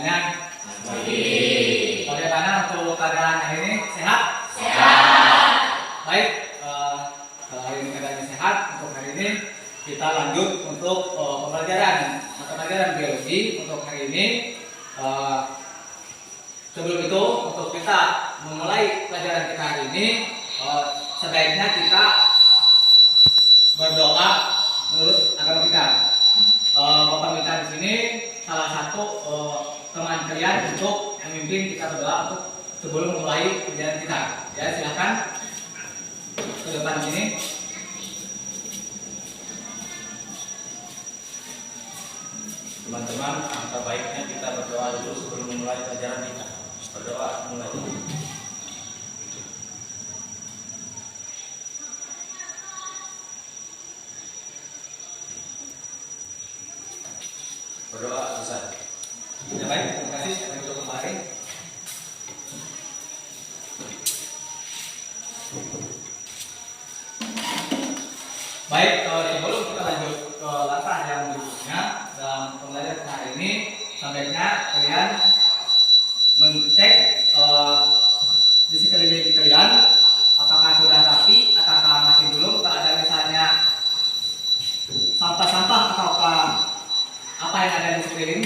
semuanya? Baik. Bagaimana untuk keadaan hari ini? Sehat? Sehat. Baik, kalau hari ini keadaannya sehat, untuk hari ini kita lanjut untuk pembelajaran mata pelajaran biologi untuk hari ini. Sebelum itu, untuk kita memulai pelajaran kita hari ini, sebaiknya kita berdoa menurut agama kita. Bapak minta di sini salah satu teman kalian untuk memimpin kita berdoa untuk sebelum memulai pelajaran kita. Ya, silakan ke depan sini. Teman-teman, angka baiknya kita berdoa dulu sebelum memulai pelajaran kita. Berdoa mulai. Berdoa selesai. Ya baik, terima kasih untuk kembali. Baik, sebelum kita lanjut ke langkah yang berikutnya dalam pembelajaran hari ini, sebaiknya kalian mengecek di sekeliling kalian apakah sudah rapi ataukah masih belum. Kalau ada misalnya sampah-sampah ataukah apa yang ada di sekeliling,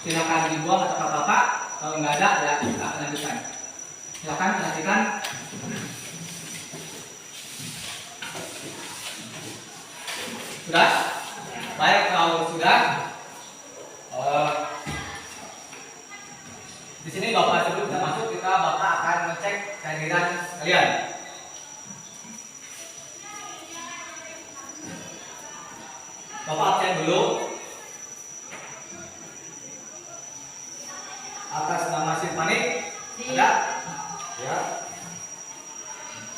silakan dibuang atau apa-apa. Kalau nggak ada, ya kita akan lanjutkan. Silakan perhatikan. Sudah? Baik, kalau sudah, di sini Bapak sebelum kita masuk, Bapak akan mengecek kehadiran kalian. Bapak absen dulu. Atas nama Panik, ada? Ya.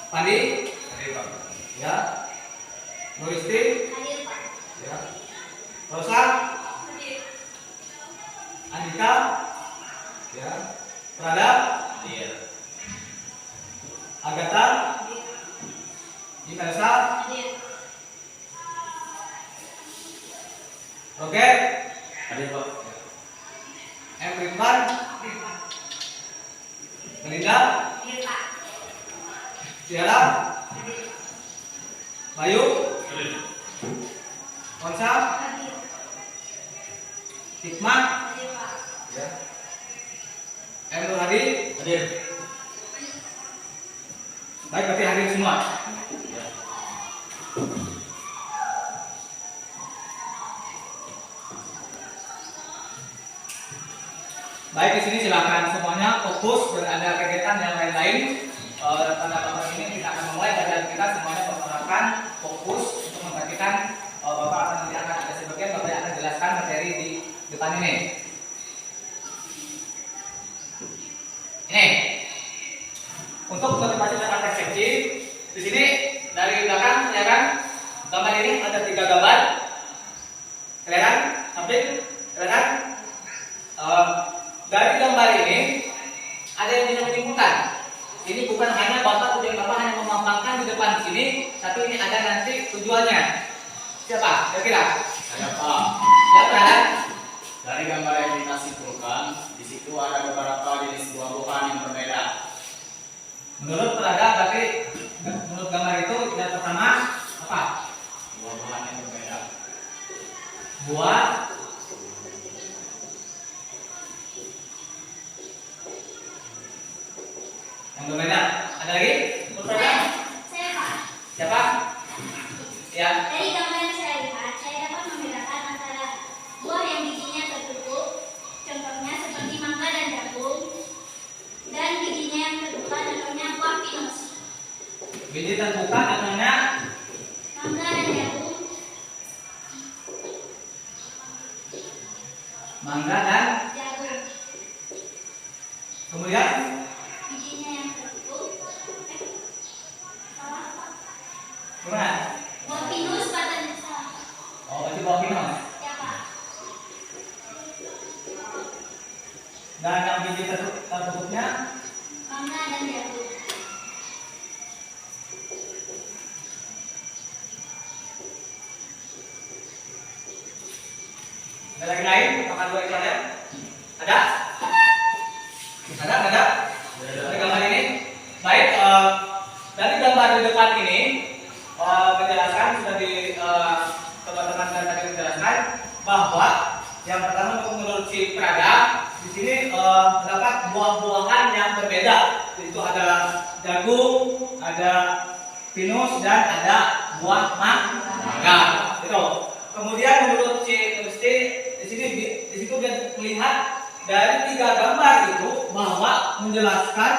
Pandi? Hadir, Pak. Ya. Nuristi? Hadir, Pak. Ya. Rosa? Hadir. Andika? Ya. Prada? Hadir. Agatha? Hadir. Imelsa? Hadir. Roger? Hadir, Pak. M. Ridwan? Melinda? Hadir, Pak. Tiara? Hadir. Bayu? Hadir. Onsa? Hadir. Hikmah? Hadir, Pak. Ya. M. Nur Hadi? Hadir. Baik, berarti hadir semua. Ya. Baik, di sini silakan semuanya fokus dan ada kegiatan yang lain-lain. Tanda Bapak ini kita akan mulai pelajaran kita, semuanya persilakan fokus untuk memperhatikan. Bapak akan nanti akan ada sebagian Bapak yang akan jelaskan materi di depan ini. Ini untuk motivasi dan persepsi. Di sini dari belakang kelihatan gambar ini ada 3 gambar. Kelihatan? Samping? Kelihatan? Dari gambar ini ada yang bisa menyimpulkan. Ini bukan hanya Bapak tujuan Bapak hanya memampangkan di depan sini, tapi ini ada nanti tujuannya. Siapa? Kira-kira? Saya, Pak. Ya, terhadap Dari gambar yang kita simpulkan, di situ ada beberapa jenis buah-buahan yang berbeda. menurut Prada berarti menurut gambar itu yang pertama apa? Buah-buahan yang berbeda. Buah yang berbeda. Ada lagi? Menurut Prada? Saya, Pak. Siapa? Ya. Dari gambar yang saya lihat, saya dapat membedakan antara buah yang bijinya tertutup, contohnya seperti mangga dan jagung, dan bijinya yang terbuka, contohnya buah pinus. Biji terbuka contohnya Mangga dan jagung, mangga dan jagung. kemudian Bijinya yang tertutup, salah, Pak. gimana? Buah pinus, Pak, tadi salah. Oh, berarti buah pinus. Ya, Pak. Dan yang biji tertutupnya Mangga dan jagung. ada lagi lain? Apakah 2 ekor ya? Ada? di sini terdapat buah-buahan yang berbeda. Itu ada jagung, ada pinus dan ada buah mangga. Itu. Kemudian menurut si Gusti di situ dia melihat dari 3 gambar itu bahwa menjelaskan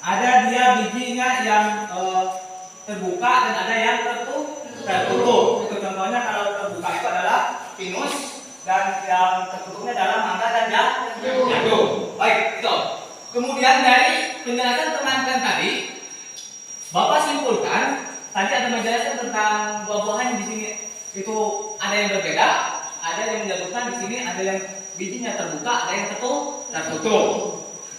ada dia bijinya yang terbuka dan ada yang tertutup. Itu contohnya kalau terbuka itu adalah pinus dan yang tertutupnya adalah mangga dan jagung. Baik, itu. Kemudian dari penjelasan teman-teman tadi, Bapak simpulkan tadi ada menjelaskan tentang buah-buahan di sini itu ada yang berbeda, ada yang menyebutkan di sini ada yang bijinya terbuka, ada yang tertutup.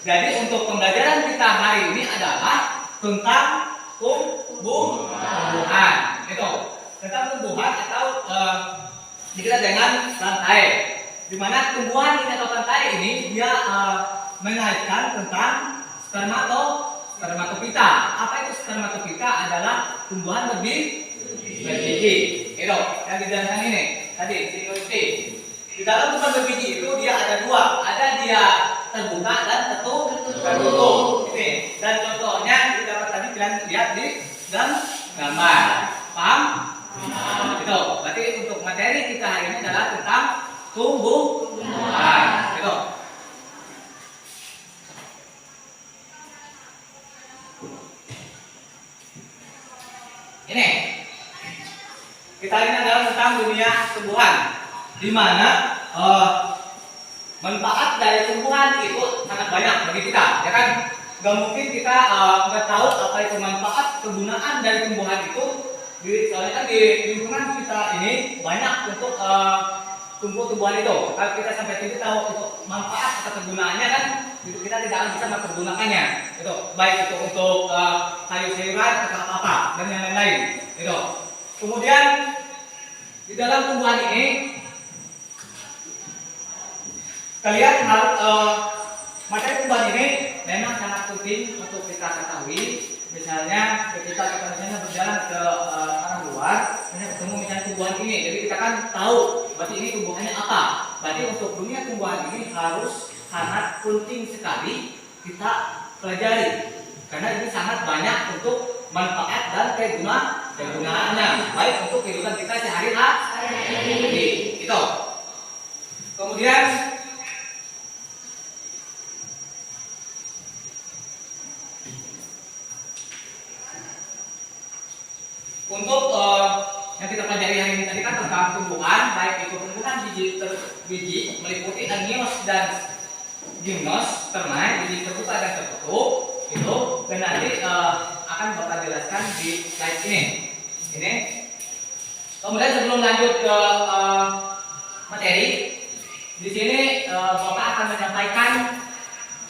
Jadi untuk pembelajaran kita hari ini adalah tentang tumbuhan. Itu tentang tumbuhan atau dikira dengan rantai. Di mana tumbuhan ini atau rantai ini dia mengaitkan tentang spermatopita. Apa itu spermatopita? Adalah tumbuhan berbiji. Itu yang dijelaskan ini tadi si di dalam tumbuhan berbiji itu dia ada 2, ada dia terbuka dan tertutup. Ini dan contohnya kita dapat tadi kalian lihat di dalam gambar. Paham? Itu. Berarti untuk materi kita hari ini adalah tentang tumbuhan. Itu. Ini kita ini adalah tentang dunia tumbuhan, di mana manfaat dari tumbuhan itu sangat banyak bagi kita, ya kan? Gak mungkin kita nggak tahu apa itu manfaat kegunaan dari tumbuhan itu. Soalnya kan di lingkungan kita ini banyak untuk tumbuh-tumbuhan itu. Kalau kita sampai tidak tahu itu manfaat atau kegunaannya kan, itu kita tidak akan bisa mempergunakannya. Itu baik itu untuk sayur-sayuran atau apa dan yang lain-lain. Itu. Kemudian di dalam tumbuhan ini kalian harus materi tumbuhan ini memang sangat penting untuk kita ketahui. Misalnya ketika kita misalnya berjalan ke arah luar, ketemu misalnya tumbuhan ini, jadi kita kan tahu berarti ini tumbuhannya apa. Berarti untuk dunia tumbuhan ini harus sangat penting sekali kita pelajari, karena ini sangat banyak untuk manfaat dan kegunaannya, baik untuk kehidupan kita sehari-hari. Itu. Kemudian untuk yang kita pelajari hari ini tadi kan tentang tumbuhan, baik itu tumbuhan biji meliputi Angios dan Gymnos, termai, biji terbuka dan tertutup itu, dan nanti akan Bapak jelaskan di slide ini. Kemudian sebelum lanjut ke materi, di sini Bapak akan menyampaikan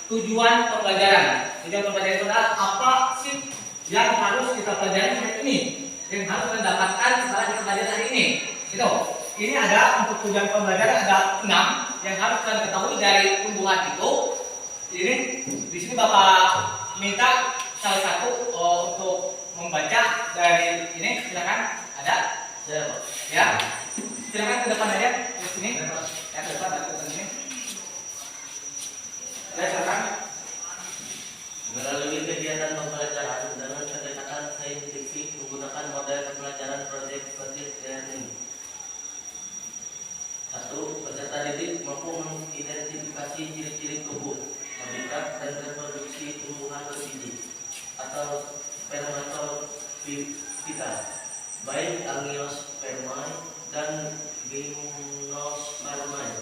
tujuan pembelajaran. Tujuan pembelajaran itu adalah apa sih yang harus kita pelajari hari ini, yang harus kita dapatkan setelah kita pelajari hari ini. Itu. Ini ada untuk tujuan pembelajaran ada 6 yang harus kalian ketahui dari tumbuhan itu. Ini di sini Bapak minta salah satu untuk membaca dari ini, silakan. Ada? Ya. Silakan ke depan aja di sini. Ya, ke depan ke sini. Ya, silakan. Melalui kegiatan pembelajaran dengan pendekatan saintifik menggunakan model pembelajaran project-based learning. 1. Peserta didik mampu mengidentifikasi ciri-ciri tubuh, habitat, dan reproduksi tumbuhan berbiji atau spermatopita, baik Angiospermae dan Gymnospermae.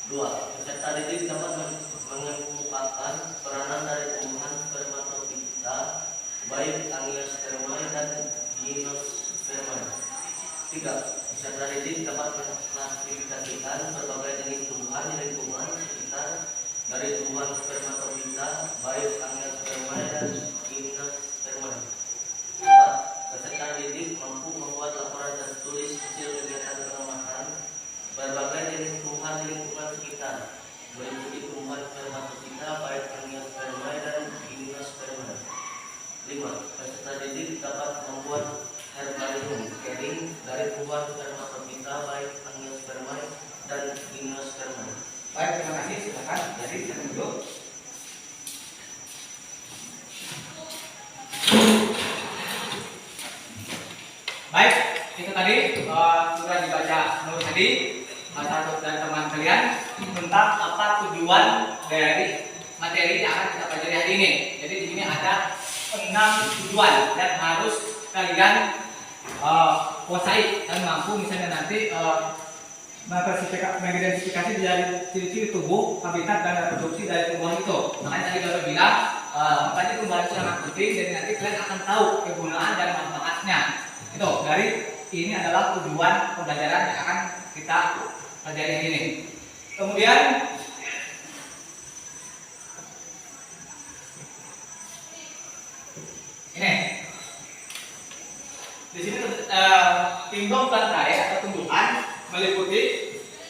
2. Peserta didik dapat mengemukakan peranan dari tumbuhan spermatopita, baik Angiospermae dan Gymnospermae. 3. Peserta didik dapat mengklasifikasikan berbagai jenis tumbuhan di lingkungan sekitar dari tumbuhan spermatopita, baik Angiospermae dan Gymnospermae. 4. Peserta didik mampu membuat laporan tertulis hasil kegiatan pengamatan berbagai jenis tumbuhan di lingkungan sekitar, meliputi tumbuhan spermatopita, baik Angiospermae dan Gymnospermae. 5. Peserta didik dapat membuat herbarium kering dari tumbuhan spermatopita, baik Angiospermae dan Gymnospermae. Baik, terima kasih. Silakan. Jadi Jadi salah satu dari teman kalian tentang apa tujuan dari materi yang akan kita pelajari hari ini. Jadi di sini ada 6 tujuan yang harus kalian kuasai dan mampu misalnya nanti mengidentifikasi dari ciri-ciri tubuh, habitat dan reproduksi dari tumbuhan itu. Makanya tadi Bapak bilang makanya tumbuhan itu sangat penting, jadi nanti kalian akan tahu kegunaan dan manfaatnya. Itu dari ini adalah tujuan pembelajaran yang akan kita pelajari hari ini. Kemudian ini di sini tinggal plantae atau tumbuhan meliputi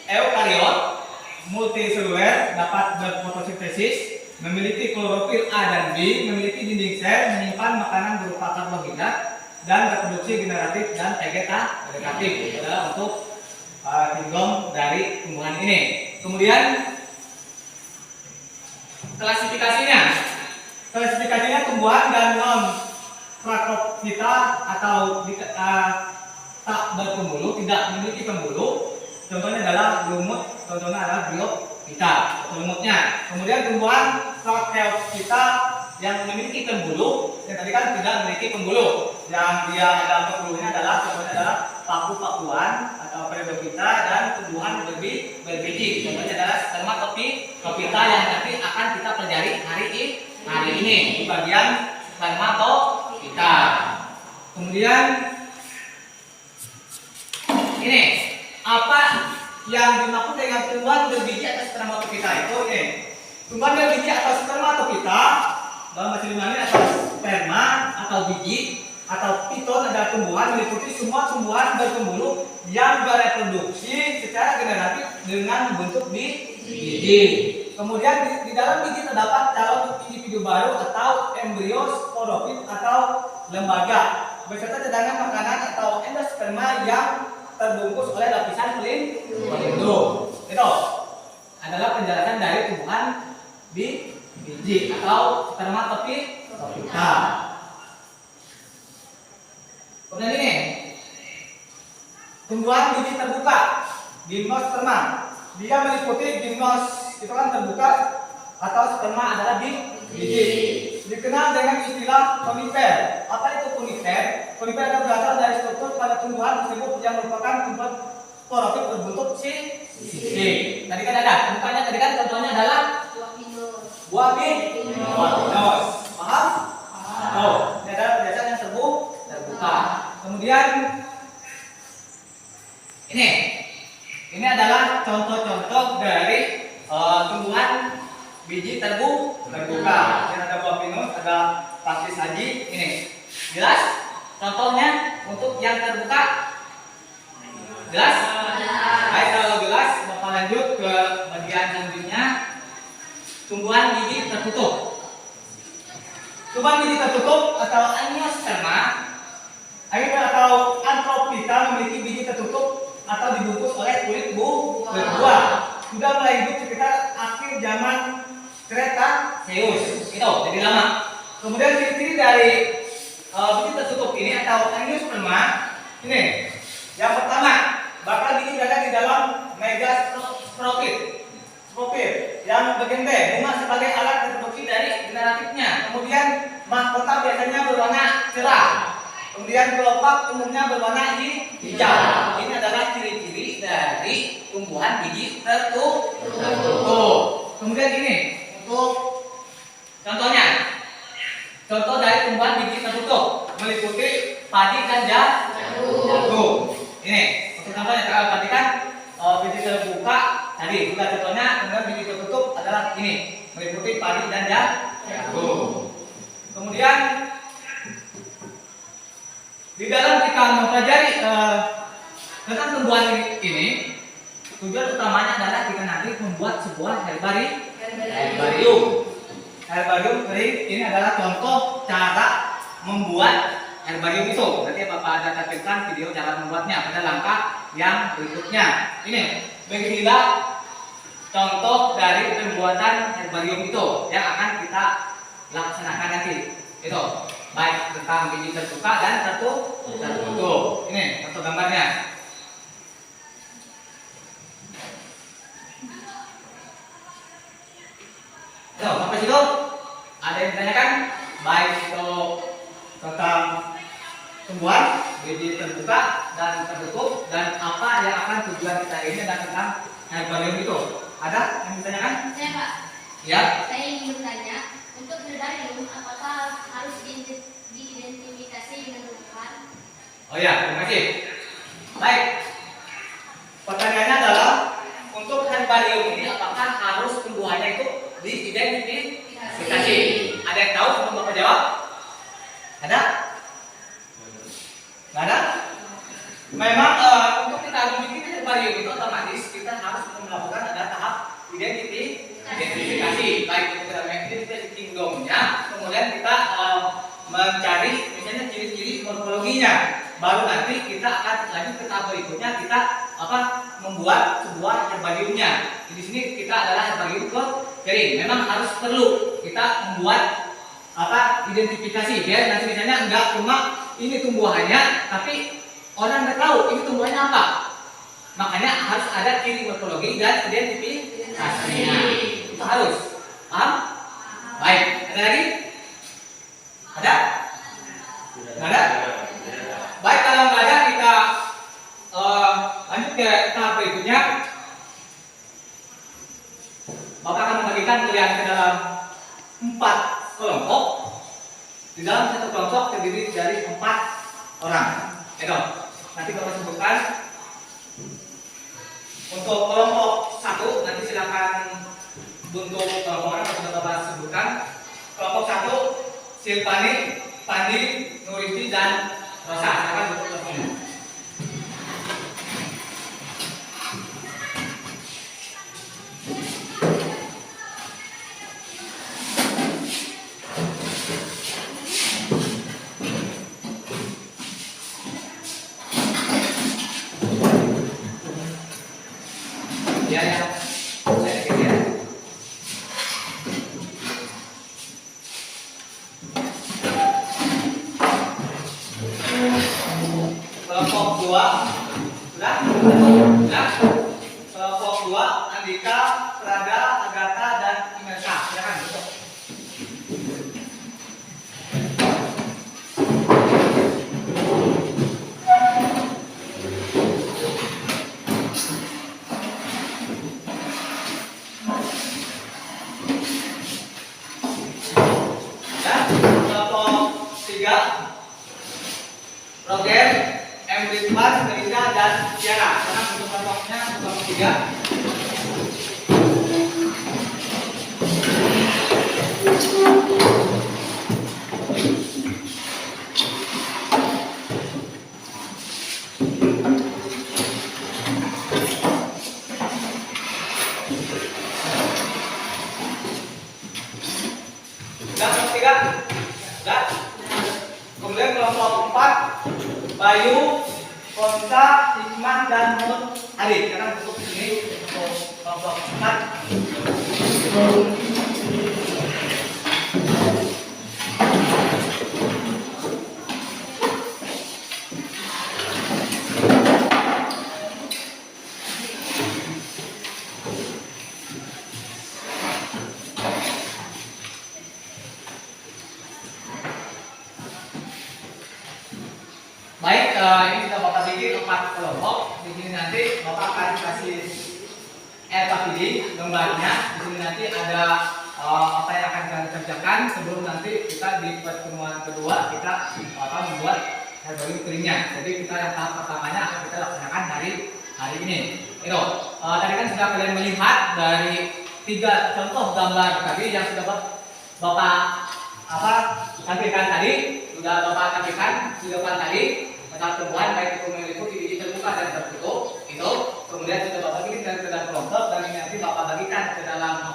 eukariot, multiseluler, dapat berfotosintesis, memiliki klorofil A dan B, memiliki dinding sel, menyimpan makanan berupa karbohidrat, dan reproduksi generatif dan vegetatif. Itu adalah untuk tinggal dari tumbuhan ini. Kemudian klasifikasinya tumbuhan dan non Pracophyta atau tak berpembuluh, tidak memiliki pembuluh. Contohnya adalah lumut, contohnya adalah Bryophyta atau lumutnya. Kemudian tumbuhan Pracophyta yang memiliki pembuluh, yang tadi kan tidak memiliki pembuluh. Yang dia ada pembuluhnya adalah contohnya adalah paku-pakuan atau Periodophyta dan tumbuhan berbiji. Contohnya adalah Spermatophyta yang nanti akan kita pelajari hari ini di bagian Spermatophyta. Kemudian ini apa yang dimaksud dengan tumbuhan berbiji atau Spermatophyta itu ini. Tumbuhan berbiji atau Spermatophyta dalam bahasa Yunani atau sperma atau biji atau piton adalah tumbuhan meliputi semua tumbuhan berpembuluh yang bereproduksi secara generatif dengan bentuk biji. Kemudian di dalam biji terdapat calon individu baru atau embrio sporofit atau lembaga beserta cadangan makanan atau endosperma yang terbungkus oleh lapisan pelindung. Itu adalah penjelasan dari tumbuhan biji atau Spermatophyta. Kemudian ini tumbuhan biji terbuka, gimnosperma. Dia meliputi gimnos, itu kan terbuka, atau sperma adalah biji. Dikenal dengan istilah konifer. Apa itu konifer? Konifer adalah berasal dari struktur pada tumbuhan tersebut yang merupakan tumbuhan sporofit berbentuk sisik. Tadi kan ada, bukannya tadi kan contohnya adalah buah pinus. Paham? Oh, ini adalah biasanya yang terbuka. Kemudian ini adalah contoh-contoh dari tumbuhan biji terbuka. Ini ada buah pinus, ada pakis haji. Ini jelas contohnya untuk yang terbuka. Jelas? Baik, kalau jelas Bapak lanjut ke bagian selanjutnya. Tumbuhan biji tertutup. Tumbuhan biji tertutup atau angiosperma atau Anthophyta memiliki biji tertutup atau dibungkus oleh kulit buah. Sudah mulai hidup sekitar akhir zaman Cretaceous. Itu jadi lama. Kemudian ciri-ciri dari biji tertutup ini atau angiosperma ini. Yang pertama, bakal biji berada di dalam megasporopit yang bagian B, bunga sebagai alat reproduksi dari generatifnya. Kemudian mahkota biasanya berwarna cerah. Kemudian kelopak umumnya berwarna hijau. Ini adalah ciri-ciri dari tumbuhan biji tertutup. Kemudian ini untuk contohnya, contoh dari tumbuhan biji tertutup meliputi padi dan jagung. Ini untuk contohnya, kalau tadi kan biji terbuka tadi sudah contohnya. Kemudian biji tertutup adalah ini meliputi padi dan jagung. Kemudian di dalam kita mempelajari tentang tumbuhan ini, tujuan utamanya adalah kita nanti membuat sebuah herbarium. Herbarium ini adalah contoh cara membuat herbarium itu. Nanti Bapak ada tampilkan video cara membuatnya pada langkah yang berikutnya. Ini beginilah contoh dari pembuatan herbarium itu yang akan kita laksanakan nanti. Itu baik tentang biji terbuka dan tertutup. Ini contoh gambarnya. Sampai situ ada yang ditanyakan, baik itu tentang tumbuhan biji terbuka dan tertutup, dan apa yang akan tujuan kita ini, dan tentang herbarium itu. Ada yang ditanyakan? Saya Pak, Ya. saya ingin bertanya, untuk herbarium apakah harus diidentifikasi dengan tumbuhan? Oh ya, terima kasih. Baik. Pertanyaannya adalah, untuk herbarium ini apakah harus tumbuhannya itu diidentifikasi? Ada yang tahu sebelum Bapak jawab? Ada? Nggak ada? Memang untuk kita memiliki herbarium itu otomatis kita harus melakukan ada tahap identifikasi, baik itu kita identifikasi kingdomnya, kemudian kita mencari misalnya ciri-ciri morfologinya, baru nanti kita akan lanjut ke tahap berikutnya, kita membuat sebuah herbariumnya. Di sini kita adalah herbarium kering. Memang harus perlu kita membuat identifikasi, ya. Nanti misalnya enggak cuma ini tumbuhannya, tapi orang nggak tahu ini tumbuhannya apa. Makanya harus ada ciri morfologi dan identifikasinya. Itu harus. Paham? Baik. Ada lagi? Ada? Nggak ada? Baik, kalau nggak ada kita lanjut ke tahap berikutnya. Bapak akan membagikan kalian ke dalam 4 kelompok. Di dalam satu kelompok terdiri dari 4 orang. Nanti Bapak sebutkan. Untuk kelompok 1 nanti silakan untuk kelompok orang sudah Bapak sebutkan. Kelompok 1 Silvani, Pandi, Nuristi, dan Rosa. Silakan untuk kelompoknya. Kelompok 2 sudah? Sudah? Kelompok 2 Andika, Prada, Agatha, dan Imelsa. Silakan duduk. Ya, kelompok 3 Roger, Rizwan, Melisa, dan Tiara. Sekarang untuk kelompoknya kelompok 3. Sudah kelompok 3? Sudah? Kemudian kelompok 4 Bayu, Konsa, Hikmah, dan Nur Adit. Sekarang untuk ini untuk kelompok 4. Baik, ini sudah Bapak bikin 4 kelompok. Di sini nanti Bapak akan kasih RKPD gambarnya. Di sini nanti ada apa yang akan kita kerjakan sebelum nanti kita di pertemuan kedua kita membuat herbarium keringnya. Jadi kita yang tahap pertamanya akan kita laksanakan hari ini. Itu tadi kan sudah kalian melihat dari 3 contoh gambar tadi yang sudah Bapak tampilkan tadi, sudah Bapak tampilkan di depan tadi tentang tumbuhan baik itu meliputi biji terbuka dan tertutup. Itu kemudian sudah Bapak bikin ke dalam kelompok, dan ini nanti Bapak bagikan ke dalam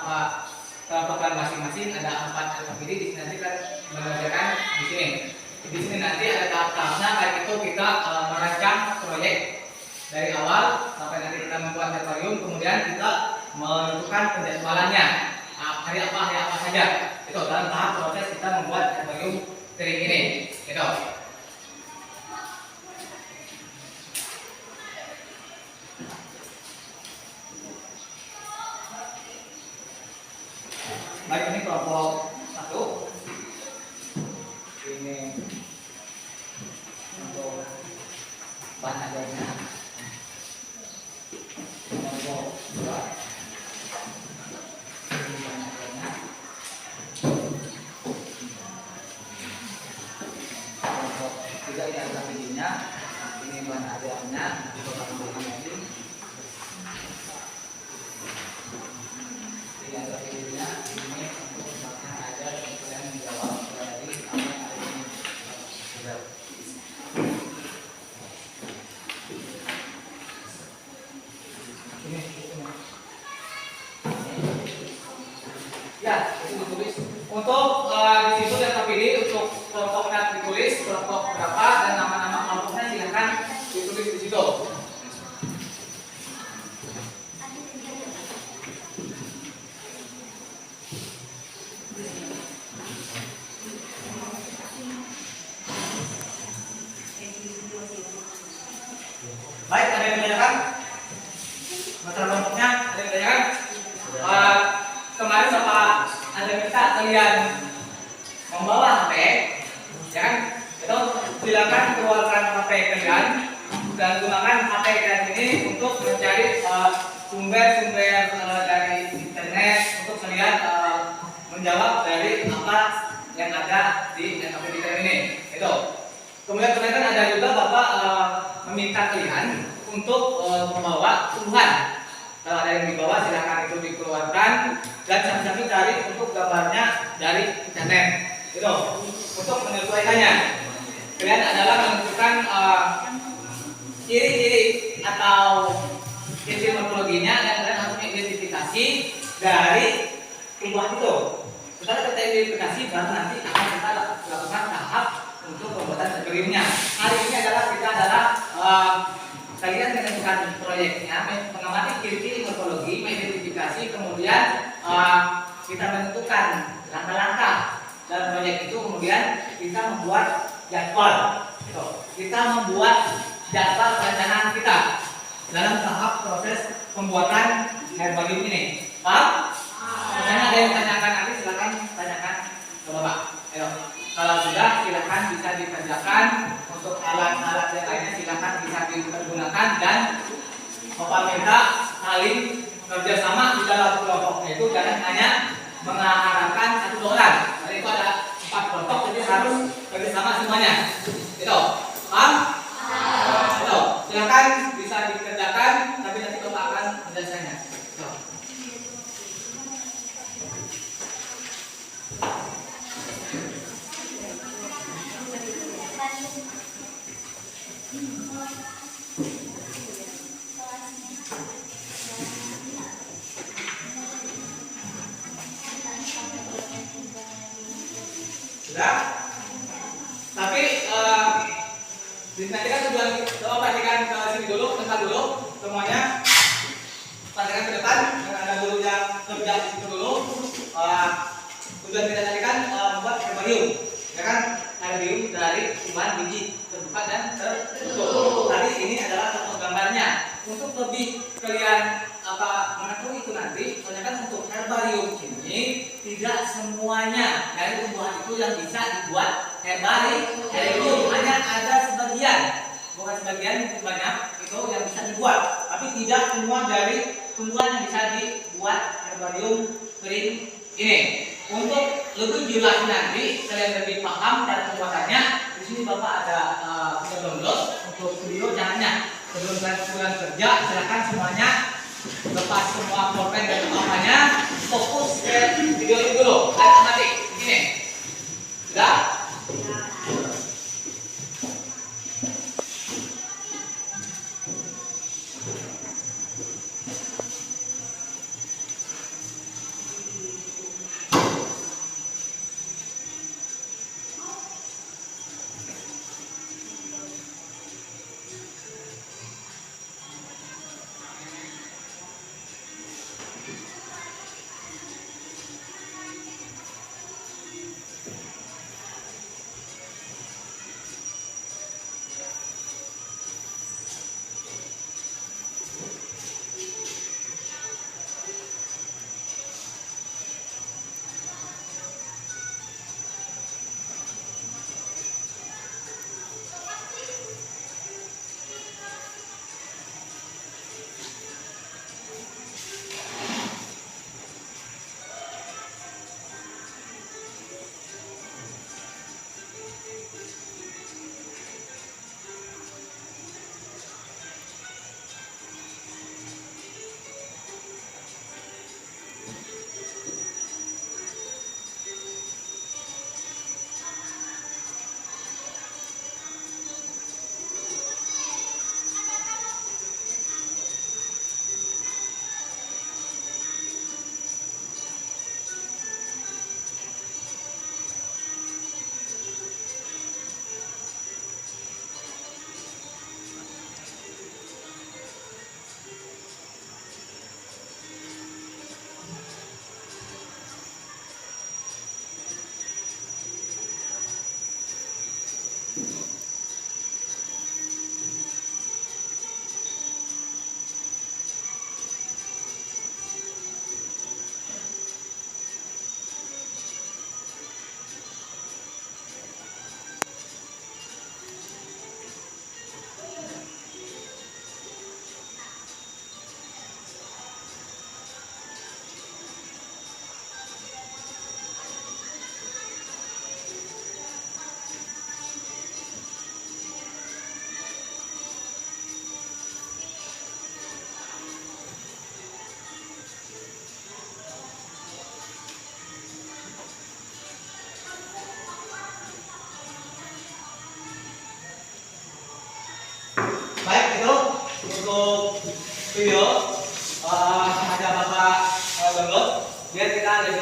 kelompok masing-masing. Ada 4 kelompok ini. Di sini nanti kan mengerjakan di sini. Di sini nanti ada tahap-tahapnya, baik itu kita merancang proyek dari awal sampai nanti kita membuat herbarium, kemudian kita menentukan penjadwalannya hari apa saja. Itu dalam tahap proses kita membuat herbarium kering ini. Gitu. Baik, ini kelompok 1. Ini untuk bahan ajarnya. Kelompok 2. Ini bahan ajarnya. Kelompok 3 ini adalah bijinya. Ini bahan ajarnya. Untuk bahan lagi. Ini adalah bijinya. Ini untuk bahan ajar untuk yang menjawab dari apa yang ada ini. Ya, itu ditulis. Untuk di situ dan KPD untuk kelompoknya ditulis kelompok berapa dan nama-nama kelompoknya silahkan ditulis di situ. Baik, ada yang menanyakan? Masalah kelompoknya ada yang menanyakan? Kemarin Bapak ada minta kalian membawa HP, ya kan? Itu silakan keluarkan HP kalian dan gunakan HP kalian ini untuk mencari sumber-sumber dari internet untuk kalian menjawab dari apa yang ada di NKPD kalian ini. Itu. Kemudian kan ada juga Bapak meminta kalian untuk membawa tumbuhan. Kalau ada yang dibawa silakan itu dikeluarkan dan sambil cari untuk gambarnya dari internet. Itu untuk menyesuaikannya. Kalian adalah menentukan ciri-ciri atau ciri morfologinya dan kalian harus mengidentifikasi dari tumbuhan itu. Setelah kita identifikasi baru nanti akan kita lakukan tahap untuk pembuatan eksperimennya. Hari ini kita adalah kalian menentukan proyeknya, mengamati ciri-ciri morfologi, mengidentifikasi, kemudian kita menentukan langkah-langkah dalam proyek itu, kemudian kita membuat jadwal. Kita membuat jadwal perencanaan kita dalam tahap proses pembuatan herbarium ini. Paham? Misalnya ada yang tanyakan nanti silakan tanyakan ke Bapak. Ayo. Kalau sudah silakan bisa dikerjakan. Untuk alat-alat yang lainnya silakan bisa dipergunakan dan Bapak minta saling kerjasama di dalam kelompoknya itu, jangan hanya mengharapkan 1-2 orang. Jadi itu ada 4 kelompok, jadi harus kerjasama semuanya. Itu, paham? Itu, silakan bisa dikerjakan, tapi nanti Bapak akan menjelaskannya. Sudah? Tapi nanti kan tujuan coba perhatikan ke sini dulu, tempat dulu semuanya. Perhatikan ke depan, ada guru yang kerja di situ dulu. Tujuan kita tadi kan membuat herbarium, ya kan? Herbarium dari tumbuhan biji terbuka dan tertutup. Tadi ini adalah contoh gambarnya. Untuk lebih kalian mengetahui itu nanti, soalnya kan untuk herbarium ini tidak semuanya dari tumbuhan itu yang bisa dibuat herbarium, hanya ada sebagian, bukan sebagian, mungkin banyak itu yang bisa dibuat, tapi tidak semua dari tumbuhan yang bisa dibuat herbarium kering ini. Untuk lebih jelas nanti kalian lebih paham cara pembuatannya, di sini Bapak ada video download untuk video caranya. Sebelum kalian pulang kerja, silakan semuanya lepas semua pulpen dan apa-apanya, fokus ke video ini dulu. Lihat amati, ini. Sudah?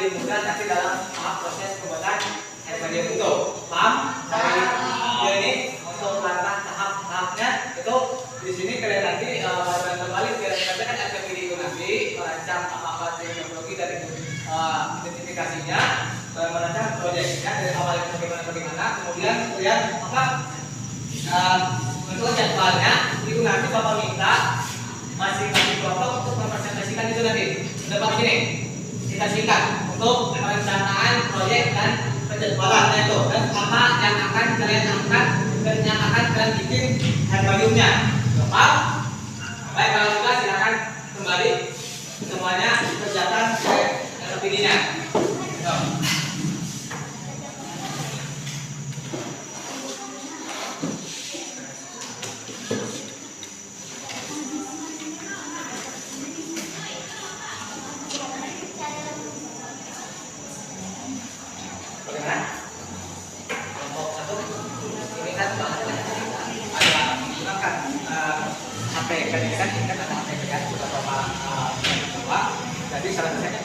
dimudahkan nanti dalam tahap proses pembuatan herbarium itu. Paham? Dari video ini untuk langkah tahap-tahapnya itu di sini kalian nanti kembali kalian kan RPPD itu nanti merancang apa-apa teknologi dari identifikasinya, merancang proyeknya dari awal itu bagaimana, kemudian kalian apa untuk jadwalnya itu nanti bapak minta masing-masing kelompok untuk mempresentasikan itu nanti. Udah Pak gini, kita singkat untuk perencanaan proyek dan penjadwalannya itu dan apa yang akan kalian angkat dan yang akan kalian bikin herbariumnya. Pak, baik kalau sudah silakan kembali semuanya kerjakan RPD-nya. Jadi salah satunya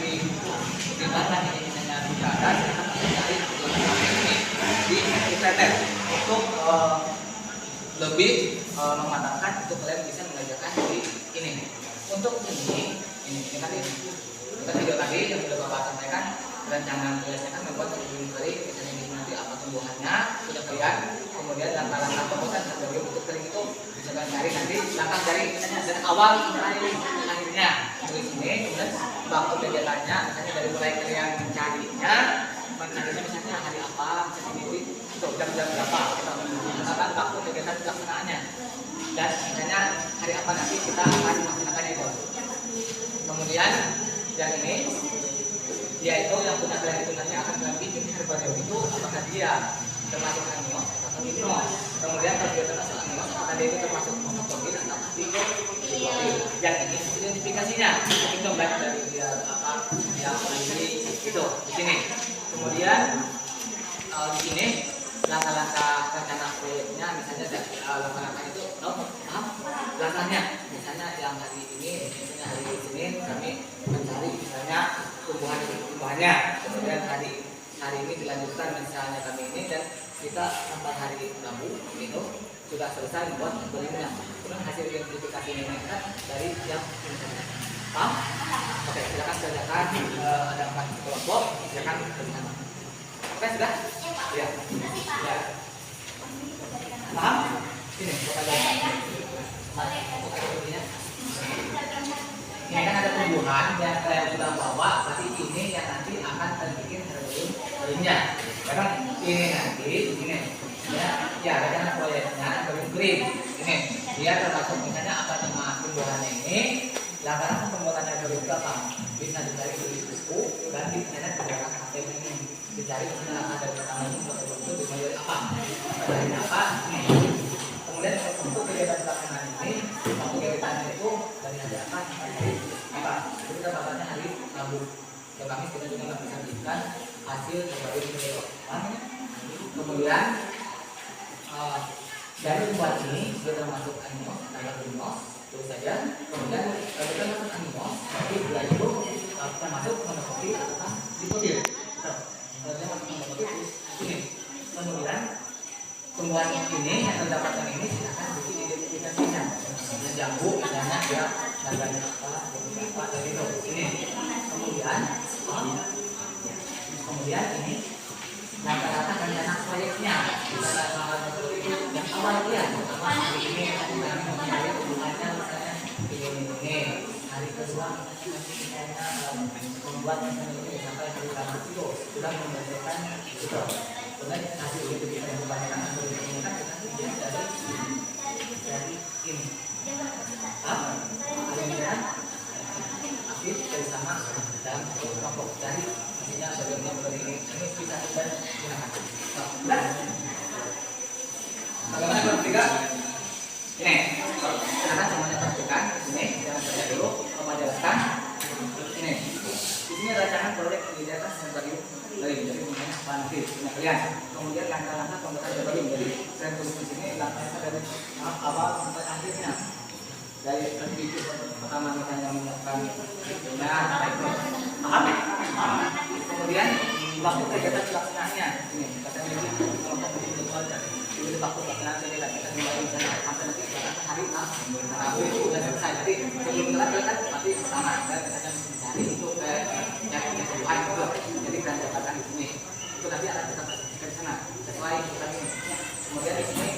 di mana ini misalnya bicara di Twitter untuk lebih mematangkan untuk kalian bisa mengajarkan di ini. Untuk ini tadi kita video tadi yang sudah Bapak sampaikan rancangan kalian kan membuat sebelum kali misalnya ini nanti apa tumbuhannya sudah kalian, kemudian langkah-langkah pembuatan herbarium untuk kalian itu bisa kalian cari nanti langkah dari misalnya dari awal sampai akhirnya tulis ini, kemudian waktu kegiatannya misalnya dari mulai kalian mencarinya misalnya hari apa misalnya ini itu jam-jam berapa kita menggunakan waktu kegiatan pelaksanaannya dan misalnya hari apa nanti kita akan melaksanakannya itu. Kemudian yang ini dia itu yang punya kalian itu nanti akan kalian bikin herbarium itu apakah dia termasuk anios atau hipnos. Kemudian kalau dia termasuk anios apakah dia itu termasuk monokloril atau diklorid. Yang ini identifikasinya itu baik dari dia apa yang ini itu di sini. Kemudian di sini langkah-langkah rencana proyeknya misalnya dari langkah-langkah itu langkahnya misalnya yang hari ini misalnya hari Senin kami mencari misalnya tumbuhannya, kemudian hari ini dilanjutkan misalnya kami ini dan kita sampai hari Rabu itu sudah selesai membuat herbariumnya. Kemudian hasil identifikasi ini kan dari yang misalnya paham? Oke, silakan kerjakan ada 4 kelompok, silakan kerjakan. Oke, sudah? Ya. Ya. Paham? Sini, ini kan ada tumbuhan yang kalian sudah bawa, berarti ini yang nanti akan terbikin herbariumnya. Karena ini nanti di sini ya rencana proyeknya herbarium green. Ini dia termasuk misalnya apa nama tumbuhannya ini. Langkah pembuatan herbarium berapa? Bisa dicari di buku dan di sana juga HP ini dicari misalnya langkah dari pertama ini untuk dimulai apa? Dari apa? Ini. Kemudian untuk kegiatan pelaksanaan ini, waktu kegiatan itu dari hari apa sampai hari apa? Jadi kita batasnya hari Rabu. Dan kami kita juga nggak bisa berikan hasil herbarium itu. Kemudian dari tumbuhan ini sudah termasuk anios, hipnos, terus saja. Kemudian kalau kita masuk anios, berarti dia itu termasuk monokloril atau diklorid. Kalau dia masuk monokloril terus ini. Kemudian tumbuhan ini yang terdapatkan ini silakan bikin identifikasinya. Misalnya jambu, misalnya dia harganya apa dari itu. Ini. Kemudian ini rata-rata rencana proyeknya. Yang awal dia, pertama ini kami mempunyai hubungannya misalnya ini hari kedua misalnya membuat misalnya ini sampai hari Rabu itu sudah membacakan itu. Kemudian hasil itu kita membacakan atau ditemukan kita dari ini. Apa? Ada aktif dari sama dan kelompok dari artinya bagaimana berdiri ini bisa kita gunakan. Nah, bagaimana kelompok 3? Ini, silakan semuanya perhatikan. Ini jangan saja dulu menjelaskan. Ini, di sini rancangan proyek kegiatan herbarium dari namanya panti punya kalian. Kemudian langkah-langkah pembuatan herbarium. Jadi saya tulis di sini langkahnya dari awal sampai akhirnya. Dari pertama misalnya menyiapkan itu, paham? Kemudian waktu kegiatan pelaksanaannya ini katanya ini kelompok untuk belajar. Jadi waktu pelaksanaan kegiatan kita mulai misalnya sampai nanti hari Rabu itu sudah selesai. Jadi sebelum telat kan nanti pertama dan misalnya mencari itu yang keseluruhan gitu. Jadi kita dapatkan di sini. Itu nanti akan kita presentasikan di sana sesuai kita ini. Kemudian di sini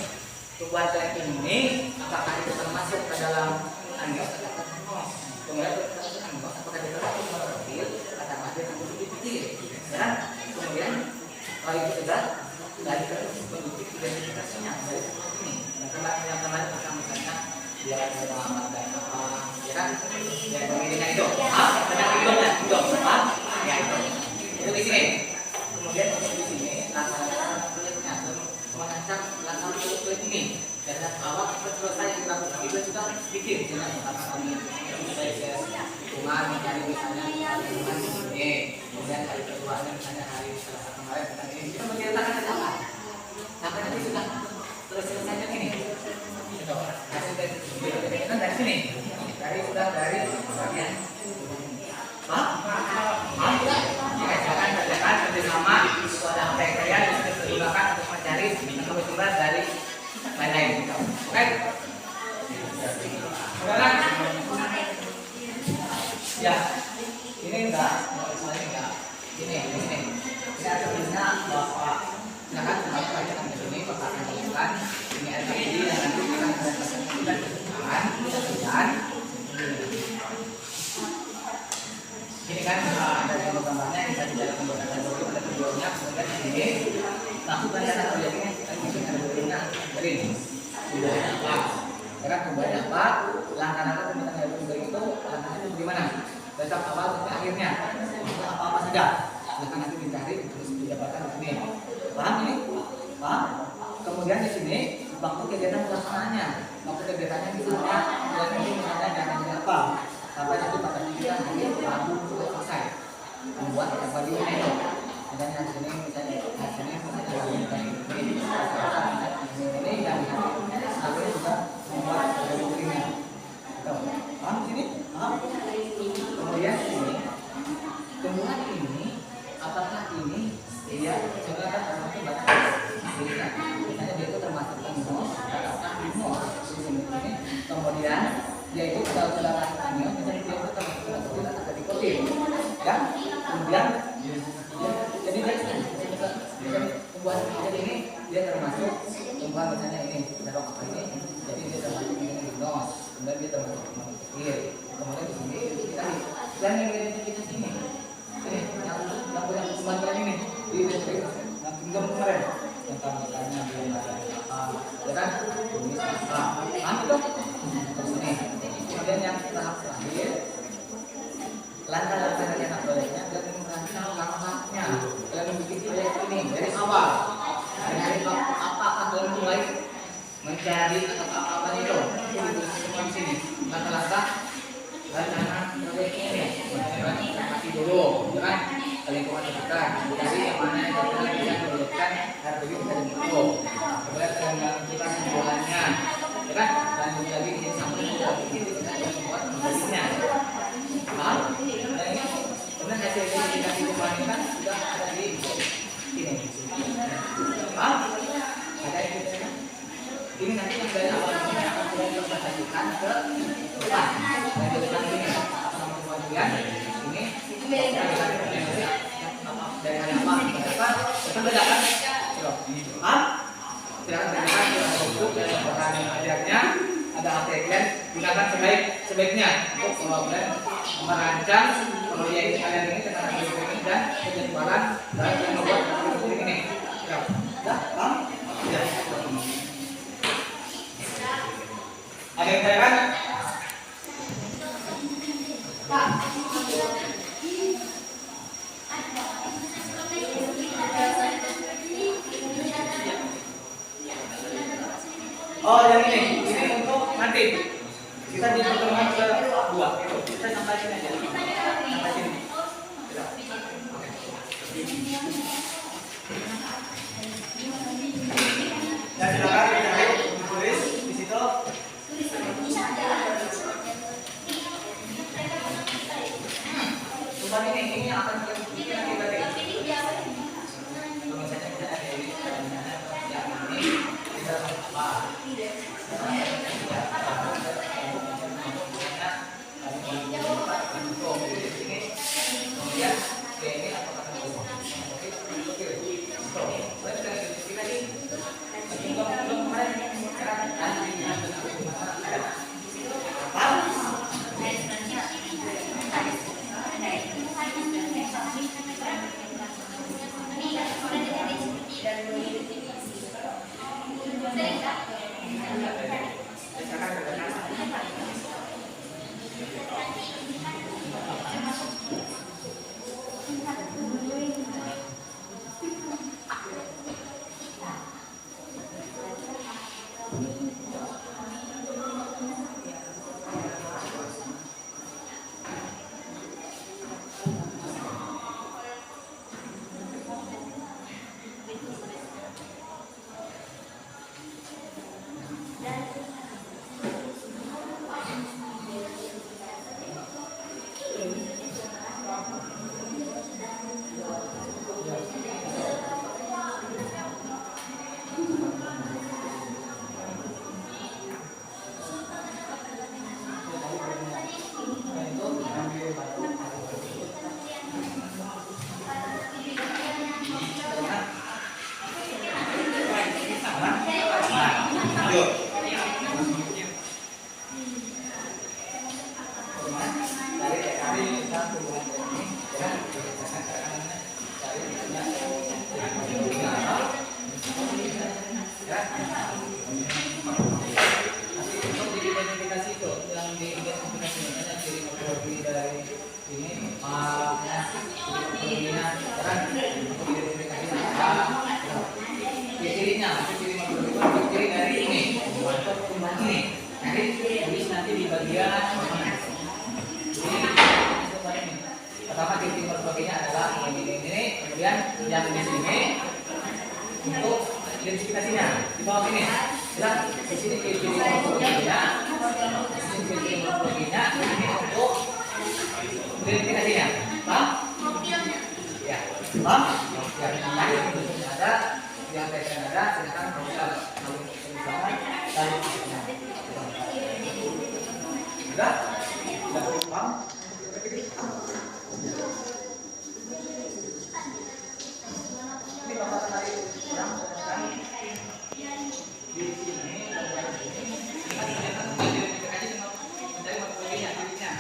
tujuan tracking ini apakah itu termasuk ke dalam anggota atau kemudian apakah itu termasuk profil atau masih termasuk dipikir dan kemudian kalau itu sudah dari bentuk identifikasinya dari ini yang kemarin kita misalnya dia ada alamat dan apa ya kan yang pemilihannya itu banyak itu ya itu di sini kemudian di sini laksanakan proyeknya mengancam langkah proyek ini dan awal selesai yang dilakukan itu sudah bikin dengan kami hitungan mencari misalnya hitungan ini kemudian hari keduanya misalnya hari Selasa kemarin kita menceritakan apa sampai nanti sudah terus selesaikan ini hasil dari sini dari bagian jangan kerjakan kerjasama itu ada kalian bisa digunakan untuk mencari kebetulan dari lain-lain. Oke? Saudara? Ya, ini enggak. Ini artinya bahwa silakan bacakan di sini Bapak akan jelaskan ini ada ini dan nanti kita akan kerjakan ini kan ada gambarnya kita tidak menggunakan ada videonya kemudian ini lakukan data proyeknya kita mungkin ada videonya dari sudah apa karena kemudian apa langkah-langkah pembentukan dari itu langkahnya itu bagaimana dari awal sampai akhirnya apa saja silahkan nanti dicari terus didapatkan di sini paham ini paham kemudian di sini waktu kegiatan pelaksanaannya waktu kegiatannya misalnya ini misalnya jangan apa sampai nanti pada kita hari Rabu sudah selesai membuat bagi itu dan yang sini misalnya ini dan akhirnya juga membuat bagi ini paham sini paham kemudian ini apakah ini dia juga kan termasuk batas misalnya dia itu termasuk minus ataukah minus ini kemudian dia itu kalau sudah minus misalnya dia itu termasuk atau dikotil ya kemudian jadi dia pembuat jadi ini dia termasuk pembuat misalnya ini berok apa ini jadi dia termasuk minus kemudian dia termasuk dikotil kemudian di sini kita dan yang identifikasi ini yang pembantuan ini di yang tinggal kemarin tentang misalnya belum ada ya kan tulis paham itu terus ini kemudian yang tahap terakhir langkah-langkah rencana proyeknya dan merancang langkahnya dalam membuat proyek ini dari awal dari apakah kalian mulai mencari atau apa itu semua di sini langkah-langkah rencana proyeknya ini masih dulu kan lingkungan sekitar dari yang mana yang kita bisa menurutkan harga kita dihitung kemudian kita penjualannya ya kan lanjut lagi ini sampai kita bikin kita membuat prosesnya paham dan ini kemudian hasil kita dibandingkan sudah ada di sini paham ada ini nanti yang dari awal ini akan kita presentasikan ke depan dan ke depan ini kemudian ini dari hari apa itu beda kan silakan bedakan ada bentuk dan bahan ajarnya ada ATM gunakan sebaiknya untuk kemudian merancang proyek kalian ini dengan ini dan penjualan dan membuat produk ini ya paham ya ada yang tanyakan Pak oh yang ini untuk nanti kita di pertemuan kedua itu kita sampai sini aja sampai sini dan silakan ditulis di situ ini yang akan kita lanjut. Dari TKD kita tumbuhan ini ya, nanti untuk diidentifikasi itu yang diidentifikasi ada ciri morfologi dari ini maknya cirinya kan untuk identifikasi cirinya ciri morfologi ciri dari ini atau tumbuhan ini nanti tulis nanti di bagian ini pertama ciri morfologinya adalah ini kemudian yang di sini untuk identifikasinya di bawah ini jelas di sini ciri morfologinya di sini ciri morfologinya ini untuk identifikasinya paham? Ya paham? Ya tadi ada yang saya ada silakan kalau lalu sudah paham? Ini bapak tadi kurang di sini identifikasi mencari morfologinya cirinya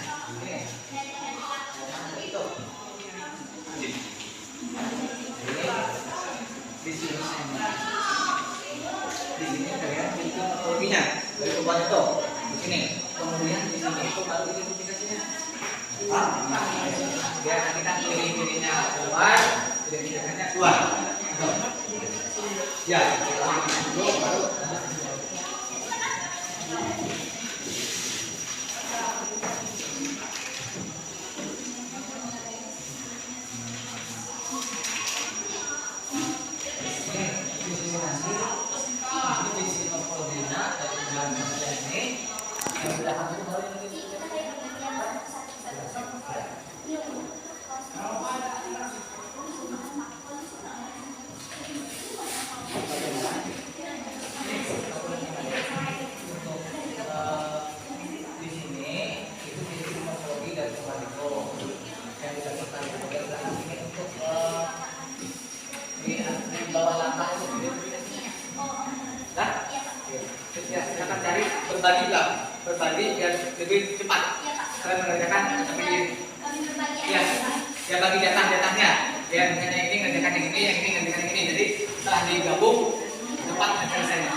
ini itu di sini kalian ciri morfologinya dari tumbuhan itu di sini kemudian di sini itu baru identifikasinya biar nanti kan ciri-cirinya keluar identifikasinya keluar ya dulu baru berbagi biar lebih cepat kalian mengerjakan ya bagi datang-datangnya ya misalnya ini ngerjakan yang ini yang ini ngerjakan yang ini jadi setelah digabung cepat selesainya.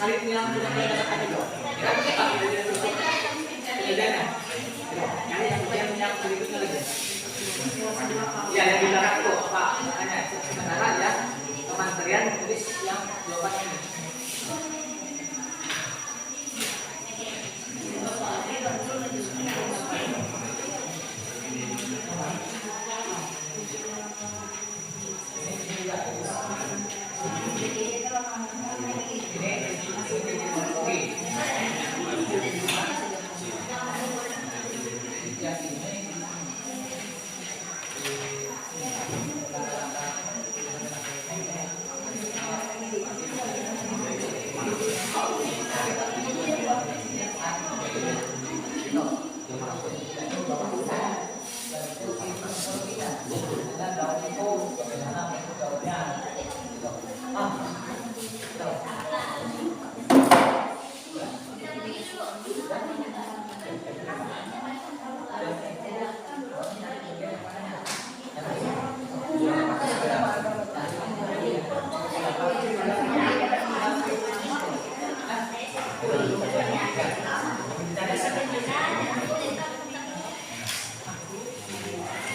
Salib nilang sudah mengatakan itu. Kira cepat kerjanya. Yang berikutnya lagi. Ya, yang di belakang itu Pak. Makanya sementara ya teman kalian tulis yang jawaban ini.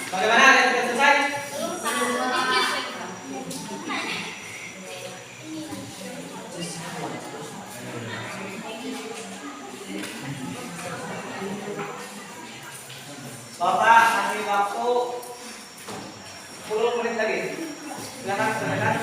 Bagaimana? Ada yang selesai? Bapak kasih waktu 10 menit lagi. Silakan, silakan.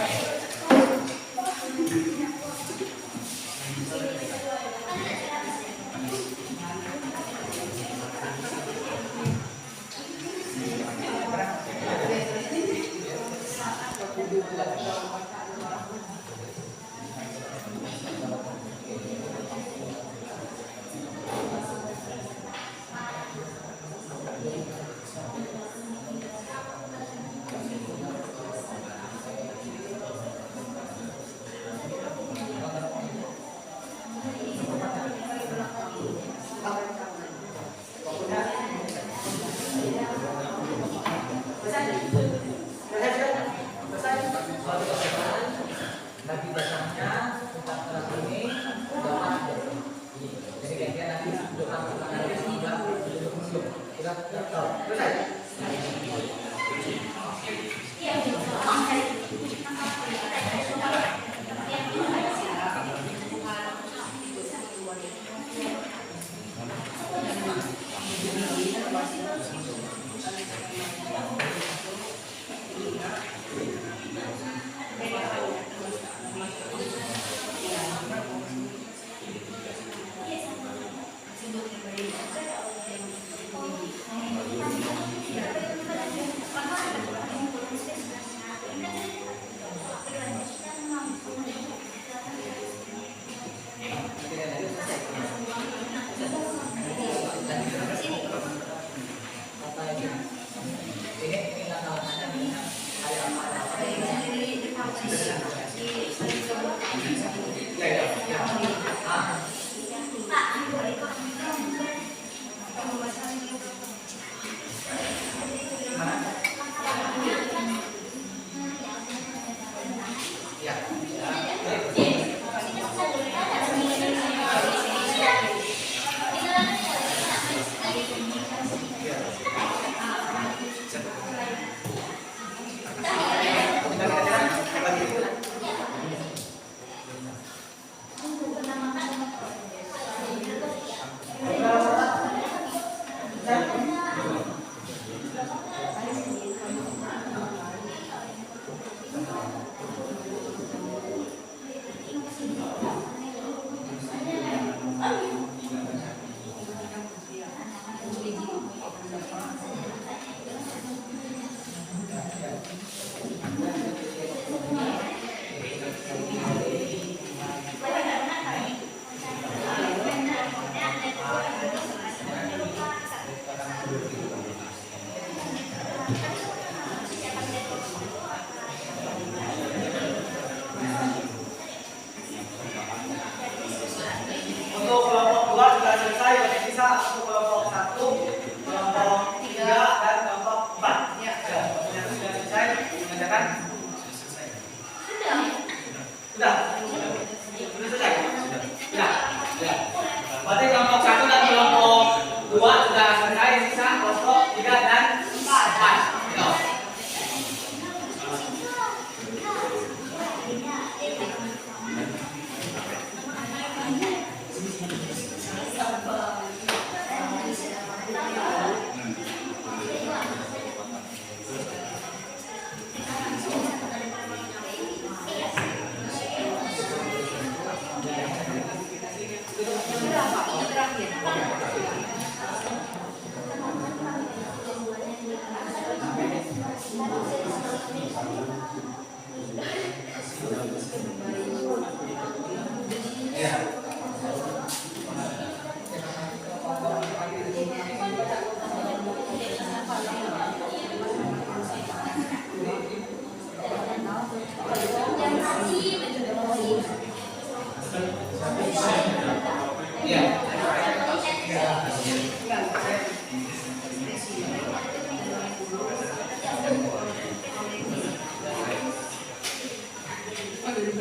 Bagi dasarnya tentang kelas ini sudah ada. Jadi kalian nanti sudah lakukan dari sudah selesai. Sudah selesai.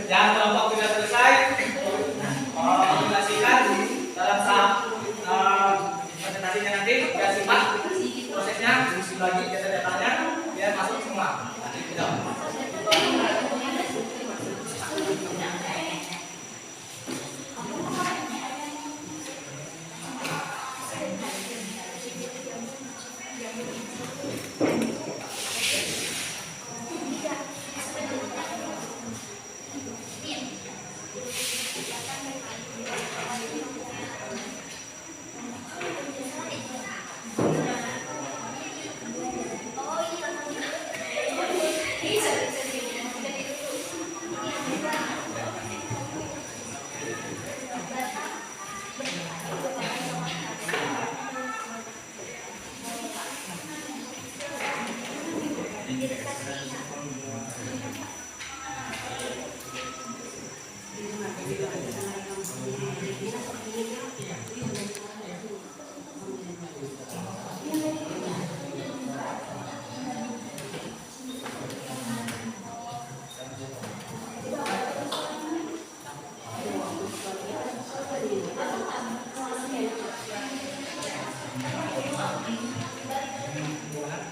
Yang kelompok sudah selesai, komunikasikan dalam tahap presentasinya nanti. Biar simak prosesnya, dibagi data-datanya, biar masuk semua. Gitu.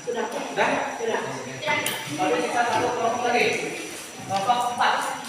Sudah? Lalu kita satu kelompok lagi. Kelompok 4.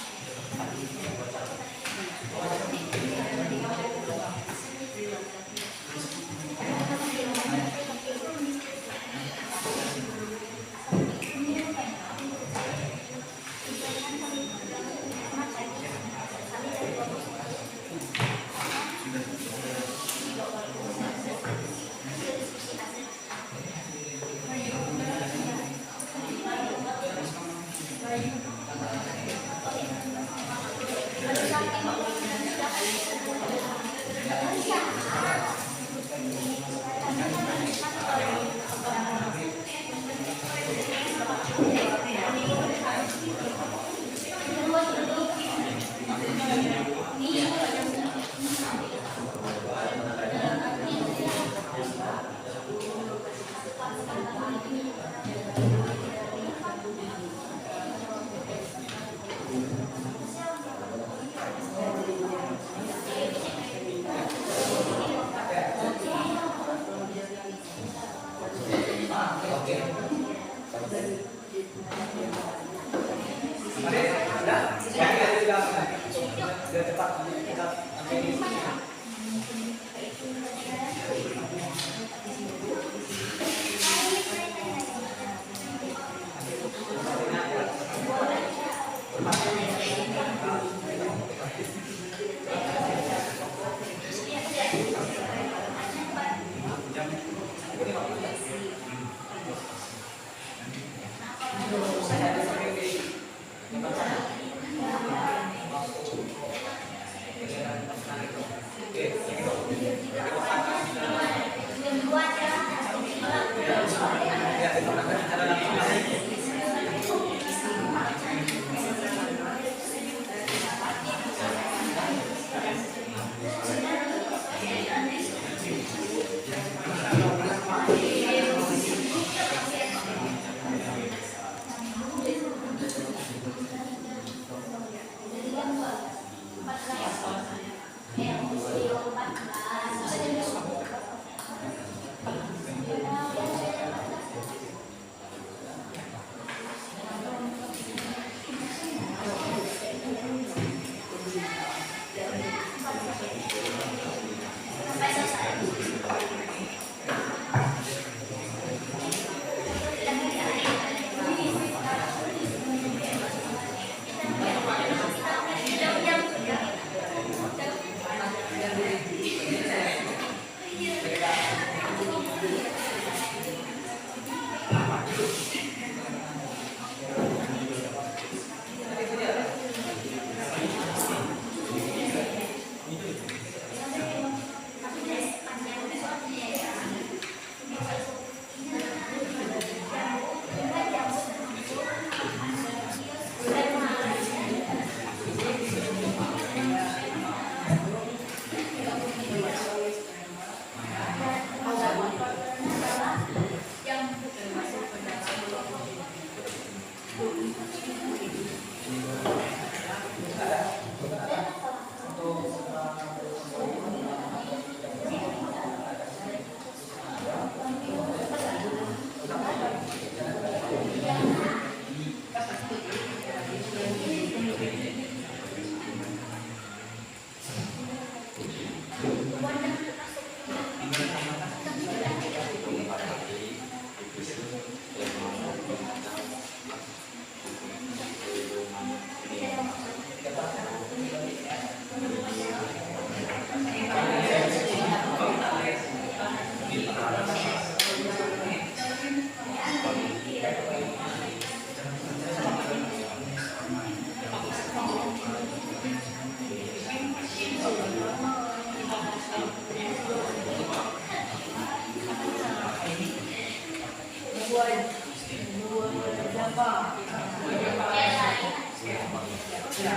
Baik,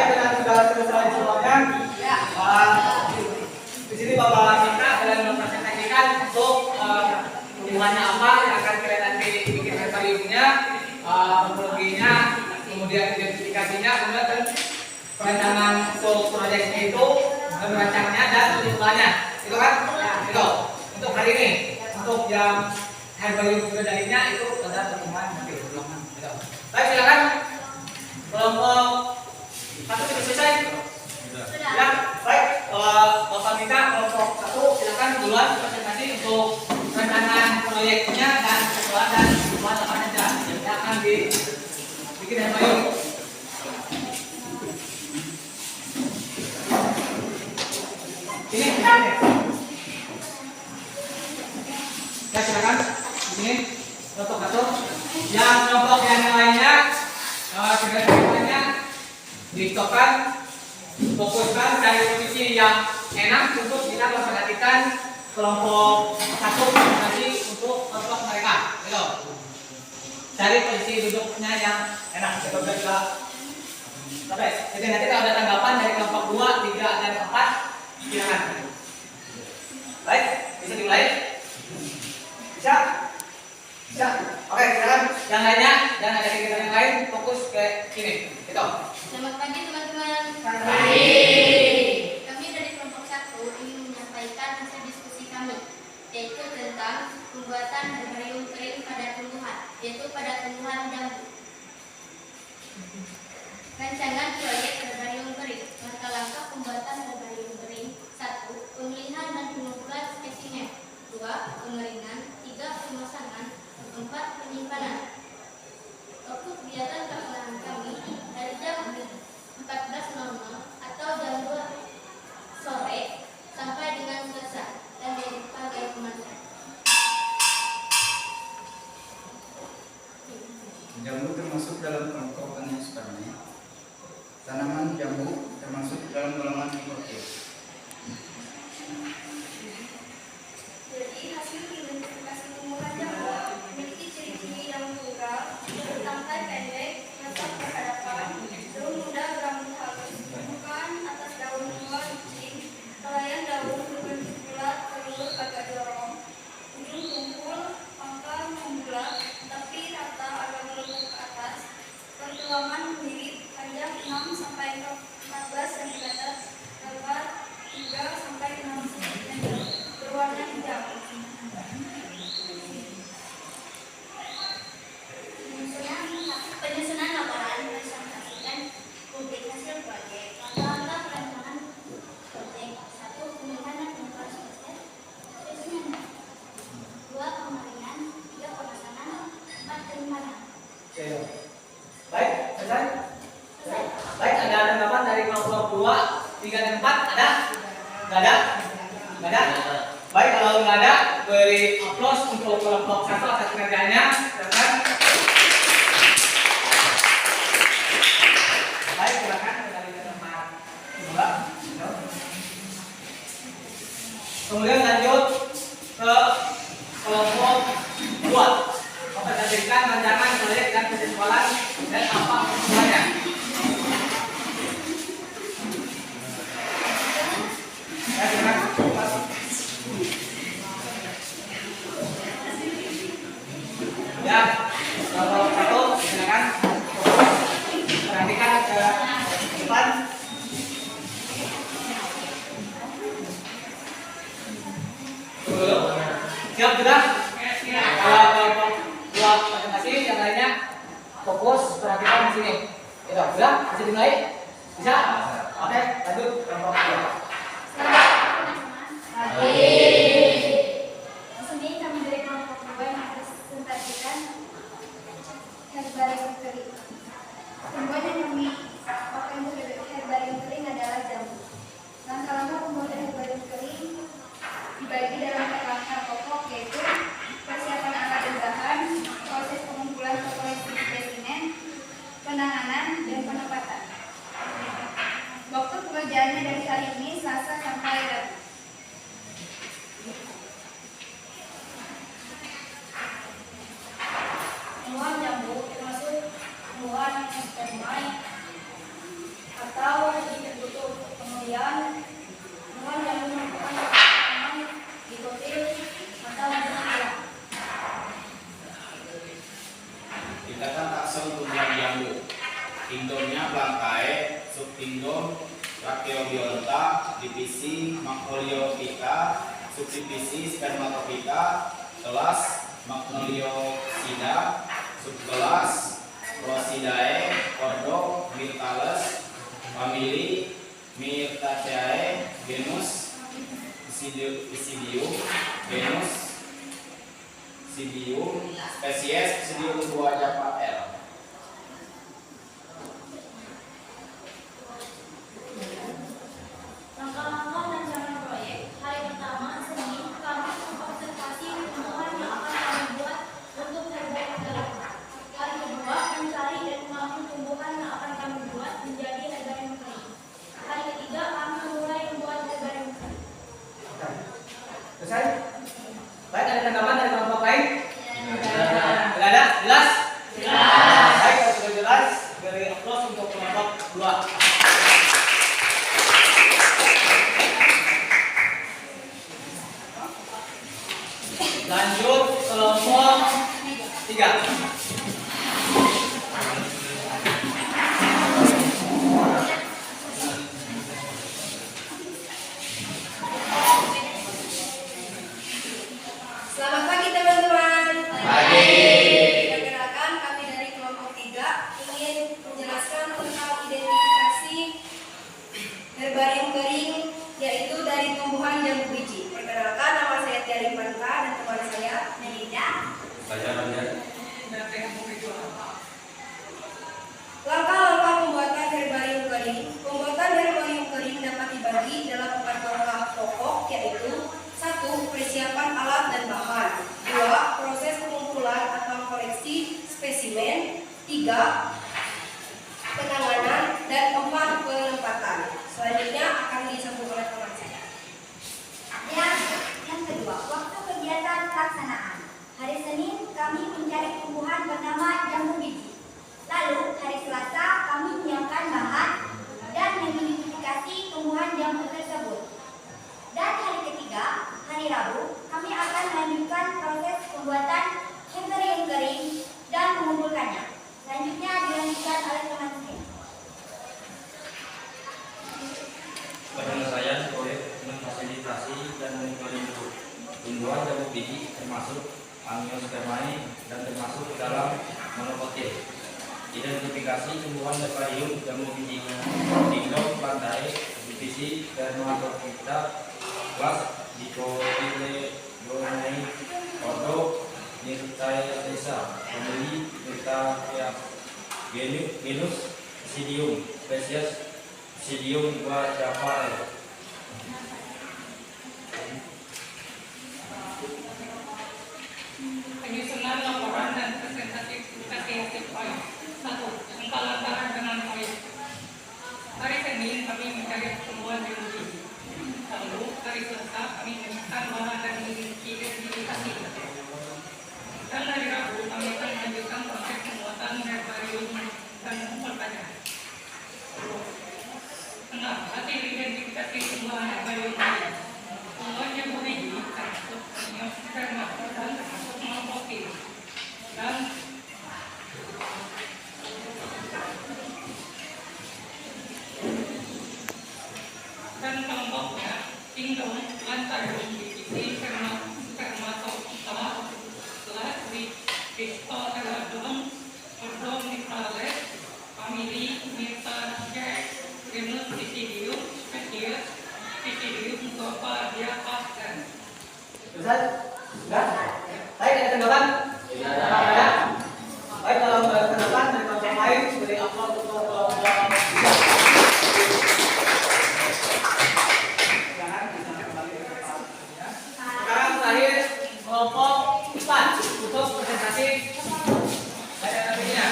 dengan segala keseluruhan semuanya, di sini Bapak minta kalian mempresentasikan untuk tujuannya apa yang akan kalian nanti bikin herbariumnya, metodologinya, kemudian identifikasinya, kemudian perencanaan untuk proyeknya itu, merancangnya dan penilaiannya, itu kan? Itu untuk hari ini, untuk yang herbarium kendalinya itu pada pertemuan nanti ulangan. Baik, silakan kelompok satu sudah selesai. Ya, baik. Bapak minta kelompok satu silakan duluan presentasi untuk perencanaan proyeknya dan keseluruhan dan apa saja yang akan dibikin herbarium. Ini. Ya, silakan. Di sini kelompok satu. Yang kelompok yang lainnya, sebenarnya distopkan, fokuskan cari posisi yang enak untuk kita memperhatikan kelompok satu nanti untuk kelompok mereka. Gitu. Cari posisi duduknya yang enak. Coba juga. Sampai. Jadi nanti kalau ada tanggapan dari kelompok 2, 3, dan 4, silakan. Baik, bisa dimulai. Bisa? Bisa. Oke, silakan. Yang lainnya, jangan ada kegiatan yang lain, fokus ke sini. Gitu. Selamat pagi teman-teman. Pagi. Kami dari kelompok 1 ingin menyampaikan hasil diskusi kami, yaitu tentang pembuatan herbarium kering pada tumbuhan, yaitu pada tumbuhan jambu. Rancangan proyek herbarium kering. Langkah-langkah pembuatan herbarium kering: 1. Pemilihan dan pengumpulan spesimen. 2. Pengeringan. 3. Pemasangan. 4. Penyimpanan. Waktu kegiatan pelaksanaan kami dari jam 14.00 atau jam 2 sore sampai dengan selesai dan dipakai pemanfaatan. Jambu termasuk dalam kelompok angiospermae. Tanaman jambu termasuk dalam golongan hipokil. Jadi hasil identifikasi tumbuhan jambu memiliki ciri-ciri yang tunggal, bertangkai pendek, letak berhadapan, daun muda berambut halus, bukan atas daun tua licin, helaian daun berbentuk bulat, telur agak jorong, ujung tumpul, pangkal membulat, tapi rata agak melengkung ke atas, pertulangan mirip, panjang 6 sampai 14 cm, lebar 3 sampai 6 cm, berwarna hijau. Penyusunan laporan presentasikan publik hasil proyek. Langkah-langkah perencanaan proyek: 1. Pemilihan dan pengumpulan spesimen. 2. Pengeringan. 3. Pemasangan. 4. Penyimpanan. Oke. Baik, selesai. Selesai. Baik, ada tanggapan dari kelompok 2, 3, dan 4? Ada? Nggak ada? Nggak ada? Baik, kalau nggak ada, beri aplaus untuk kelompok 1 atas kinerjanya. Silakan. Baik, silakan kembali ke tempat 2. Kemudian lanjut ke kelompok 2. Mempresentasikan rancangan proyek dan penjualan dan apa kebutuhannya. Ya, silakan. Ya, kelompok 1 silakan. Perhatikan ke depan. Dulu. Siap sudah? Kalau kelompok 2 presentasi, yang lainnya fokus perhatikan di sini. Itu sudah? Bisa dimulai? Bisa? Oke, lanjut kelompok 2. Di sini kami dari kelompok 2 yang presentasikan herbarium kering. Tumbuhan yang kami pakai untuk herbarium kering adalah jambu. Langkah-langkah pembuatan herbarium kering dibagi dalam 4 langkah pokok, yaitu Kingdomnya Blancae, subkingdom Tracheobionta, divisi Macroliophyta, subdivisi Spermatophyta, kelas Magnoliopsida, subkelas Chlosidae, ordo Myrtales, famili Myrtaceae, genus Isidium, genus Isidium, spesies Isidium buah Java L. Langkah-langkah rancangan proyek. Hari pertama, Senin, kami mengobservasi tumbuhan yang akan kami buat untuk herbarium kering. Hari kedua, mencari dan mengambil tumbuhan yang akan kami buat menjadi herbarium kering. Hari ketiga, kami memulai membuat herbarium kering. Selesai? Baik, ada tanggapan dari kelompok lain? Tidak ada? Jelas? Jelas. Baik, kalau sudah jelas, beri aplaus untuk kelompok 2. Lanjut kelompok 3. Selamat pagi teman-teman. Pagi. Perkenalkan, kami dari kelompok 3 ingin menjelaskan tentang identifikasi herbarium kering, yaitu dari tumbuhan jambu biji. Perkenalkan, nama saya Tia Rifanka dan teman saya Melinda. Langkah-langkah pembuatan herbarium kering. Pembuatan herbarium kering dapat dibagi dalam 4 langkah pokok, yaitu 1. Persiapan alat dan bahan. 2. Proses pengumpulan atau koleksi spesimen. 3. Penanganan. Dan 4. Penempatan. Selanjutnya akan disambung oleh teman saya. Yang kedua, waktu kegiatan pelaksanaan. Hari Senin, kami mencari tumbuhan bernama jambu biji. Lalu, hari Selasa, kami menyiapkan bahan dan mengidentifikasi tumbuhan jambu tersebut. Dan hari ketiga, hari Rabu, kami akan melanjutkan proses pembuatan herbarium kering dan mengumpulkannya. Selanjutnya dilanjutkan oleh teman saya. Penyelesaian proyek memfasilitasi dan monitoring tumbuhan jambu biji termasuk Angiospermae dan termasuk dalam monokotil. Identifikasi tumbuhan herbarium jambu biji kingdom Blancae, divisi Spermatophyta, kelas Dicotyledonei, ordo Myrtaceae, famili Myrtaceae, genus Isidium, spesies Isidium buah Java L. Penyusunan laporan dan presentasi hasil proyek. 1. Langkah-langkah dengan proyek. Hari Senin kami mencari tumbuhan jambu biji. Lalu hari Selasa kami menyiapkan bahan dan mengidentifikasi. Dan hari Rabu kami akan melanjutkan proses pembuatan herbarium dan mengumpulkannya. Hasil identifikasi tumbuhan herbarium kering. Tumbuhan jambu biji termasuk Angiospermae dan termasuk monokotil. Dan kelompoknya kingdom Blancae, divisi Spermatophyta, kelas Dicotyledon, ordo Myrtales, famili Myrtaceae, genus Isidium, spesies Isidium buah Java L. Selesai? Sudah? Baik, ada tanggapan? Tidak ada. Baik, kalau nggak ada tanggapan dari kelompok lain, beri aplaus untuk kelompok 3. Sekarang terakhir kelompok 4 untuk presentasi dari nantinya.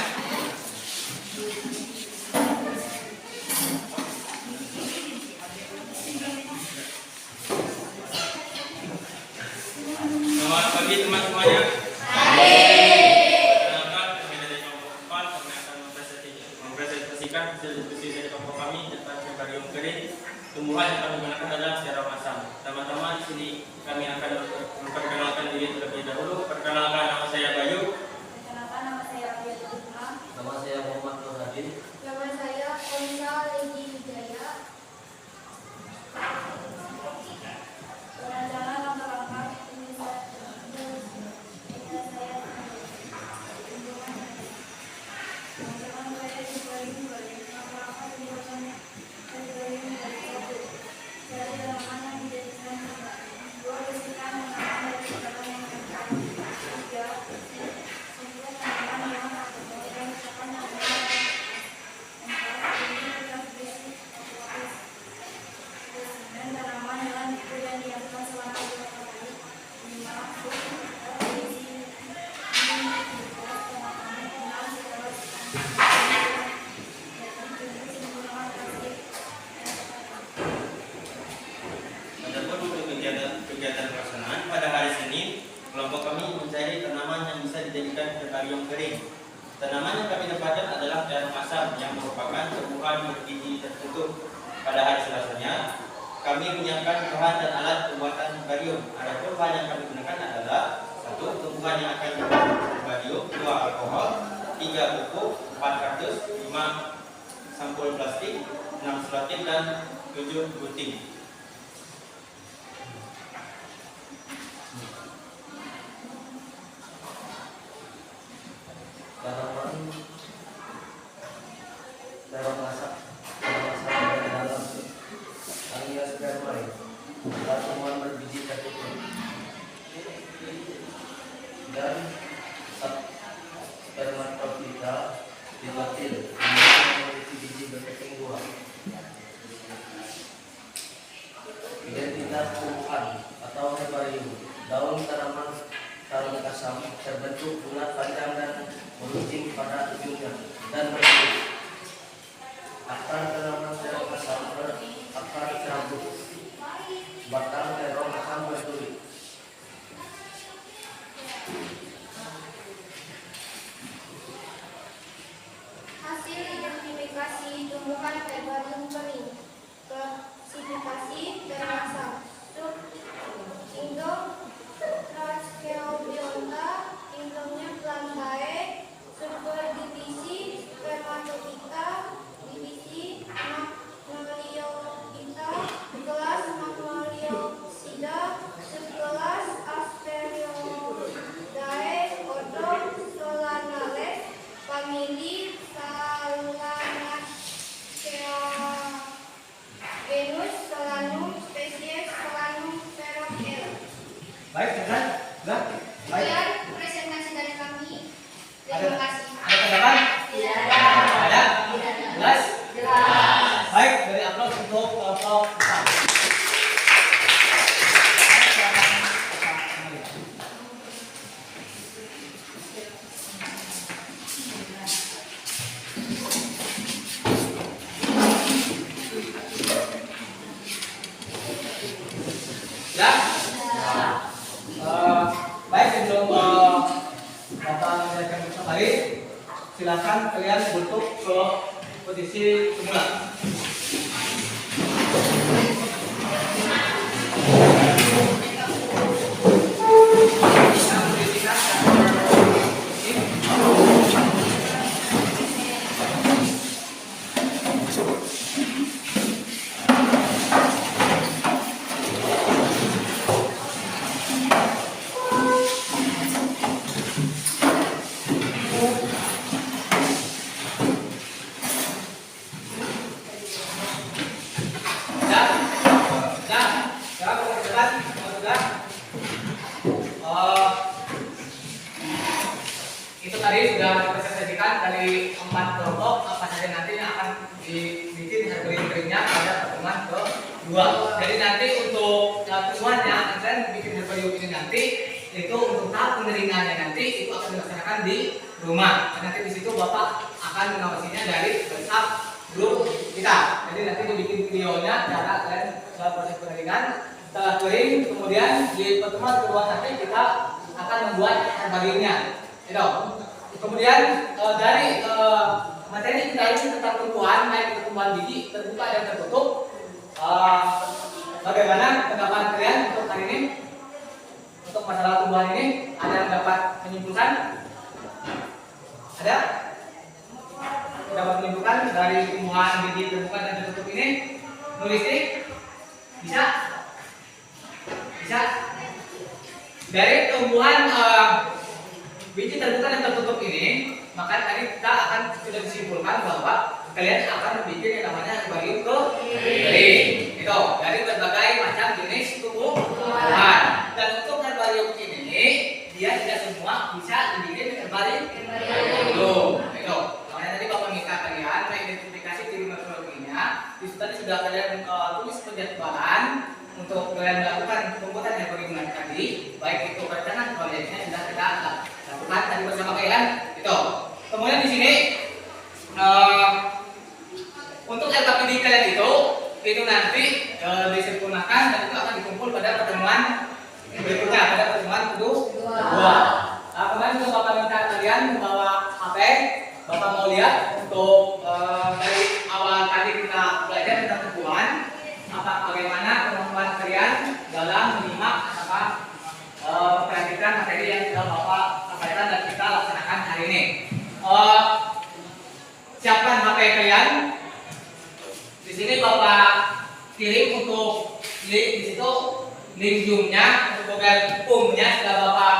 Selamat pagi teman-temannya. Perkenalkan, kami dari kelompok 4 kami akan mempresentasikan hasil diskusi dari kelompok kami tentang herbarium kering. Tumbuhan yang kami gunakan adalah secara massal. Teman-teman, di sini kami akan memperkenalkan diri terlebih dahulu. Perkenalkan, nama saya Bayu. Perkenalkan, nama saya Rabia Tuhan. Nama saya Muhammad Nur Hadi. Nama menjadikan herbarium kering. Tanaman yang kami tempatkan adalah terong asam yang merupakan tumbuhan berbiji tertutup. Pada hari Selasanya, kami menyiapkan bahan dan alat pembuatan herbarium. Adapun bahan yang kami gunakan adalah 1. Tumbuhan yang akan dibuat herbarium, 2. Alkohol, 3. pupuk, 4. kardus, 5. sampul plastik, 6. selotip, dan 7. gunting. Tanaman terong asam dari dalam angiospermae adalah tumbuhan berbiji tertutup dan spermatofita dilatil yang memiliki biji berkeping buah. Identitas tumbuhan atau herbarium. Daun tanaman terong asam terbentuk bulat panjang dan meruncing pada ujungnya dan berkulit. Akar tanaman terong asam berakar serabut. Batang terong asam berduri. Hasil identifikasi tumbuhan herbarium kering. Klasifikasi terong asam. Sub Kingdom Raskeobionta, Kingdomnya Plantae, Subdivisi Spermatophyta, divisi Mammaliophyta, kelas Mammaliopsida, subkelas Asperioidae, ordo Solanales, famili Solanaceae, genus Solanum, spesies Solanum ferocel. Baik, sudah? Sudah? Baik. Sekian presentasi dari kami. Terima kasih. Ada tanggapan? Tidak Ada? Jelas? Jelas. Baik, dari upload untuk kelompok 4. Ya? Baik, sebelum Bapak menjelaskan kembali, silakan kalian bentuk ke posisi semula. Itu tadi sudah dipresentasikan dari 4 kelompok apa saja nanti yang akan dibikin herbarium keringnya pada pertemuan kedua. Jadi nanti untuk temuannya akan bikin herbarium ini nanti itu untuk tahap pengeringannya nanti itu akan dilaksanakan di rumah. Dan nanti di situ Bapak akan mengawasinya dari WhatsApp grup kita. Jadi nanti dibikin videonya cara kalian proses pengeringan. Setelah kering, kemudian di pertemuan kedua nanti kita akan membuat herbariumnya. Itu. Kemudian dari materi kita ini tentang tumbuhan, baik tumbuhan biji terbuka dan tertutup. Bagaimana pendapat kalian untuk hari ini? Untuk masalah tumbuhan ini, ada yang dapat menyimpulkan? Ada? Dapat menyimpulkan dari tumbuhan biji terbuka dan tertutup ini? Nulistik? Bisa? Bisa? Dari tumbuhan biji terbuka dan tertutup ini, maka tadi kita akan sudah disimpulkan bahwa kalian akan membuat yang namanya herbarium kering. Itu dari berbagai macam jenis tumbuhan. Dan untuk herbarium ini, dia tidak semua bisa dibikin herbarium. Itu. Makanya tadi Bapak minta kalian mengidentifikasi ciri morfologinya. Di situ tadi sudah kalian tulis penjadwalan untuk kalian melakukan pembuatan herbarium tadi, baik itu perencanaan proyeknya sudah kita lakukan tadi bersama kalian. Itu. Kemudian di sini untuk LKPD kalian itu nanti disempurnakan dan itu akan dikumpul pada pertemuan berikutnya, pada pertemuan kedua. Kemarin Bapak minta kalian membawa HP, Bapak mau lihat untuk dari awal tadi kita belajar tentang tumbuhan, bagaimana kemampuan kalian dalam menyimak apa memperhatikan materi yang sudah Bapak sampaikan dan kita laksanakan hari ini. Siapkan HP kalian. Di sini Bapak kirim untuk link di situ, link Zoom-nya, Google Form-nya sudah Bapak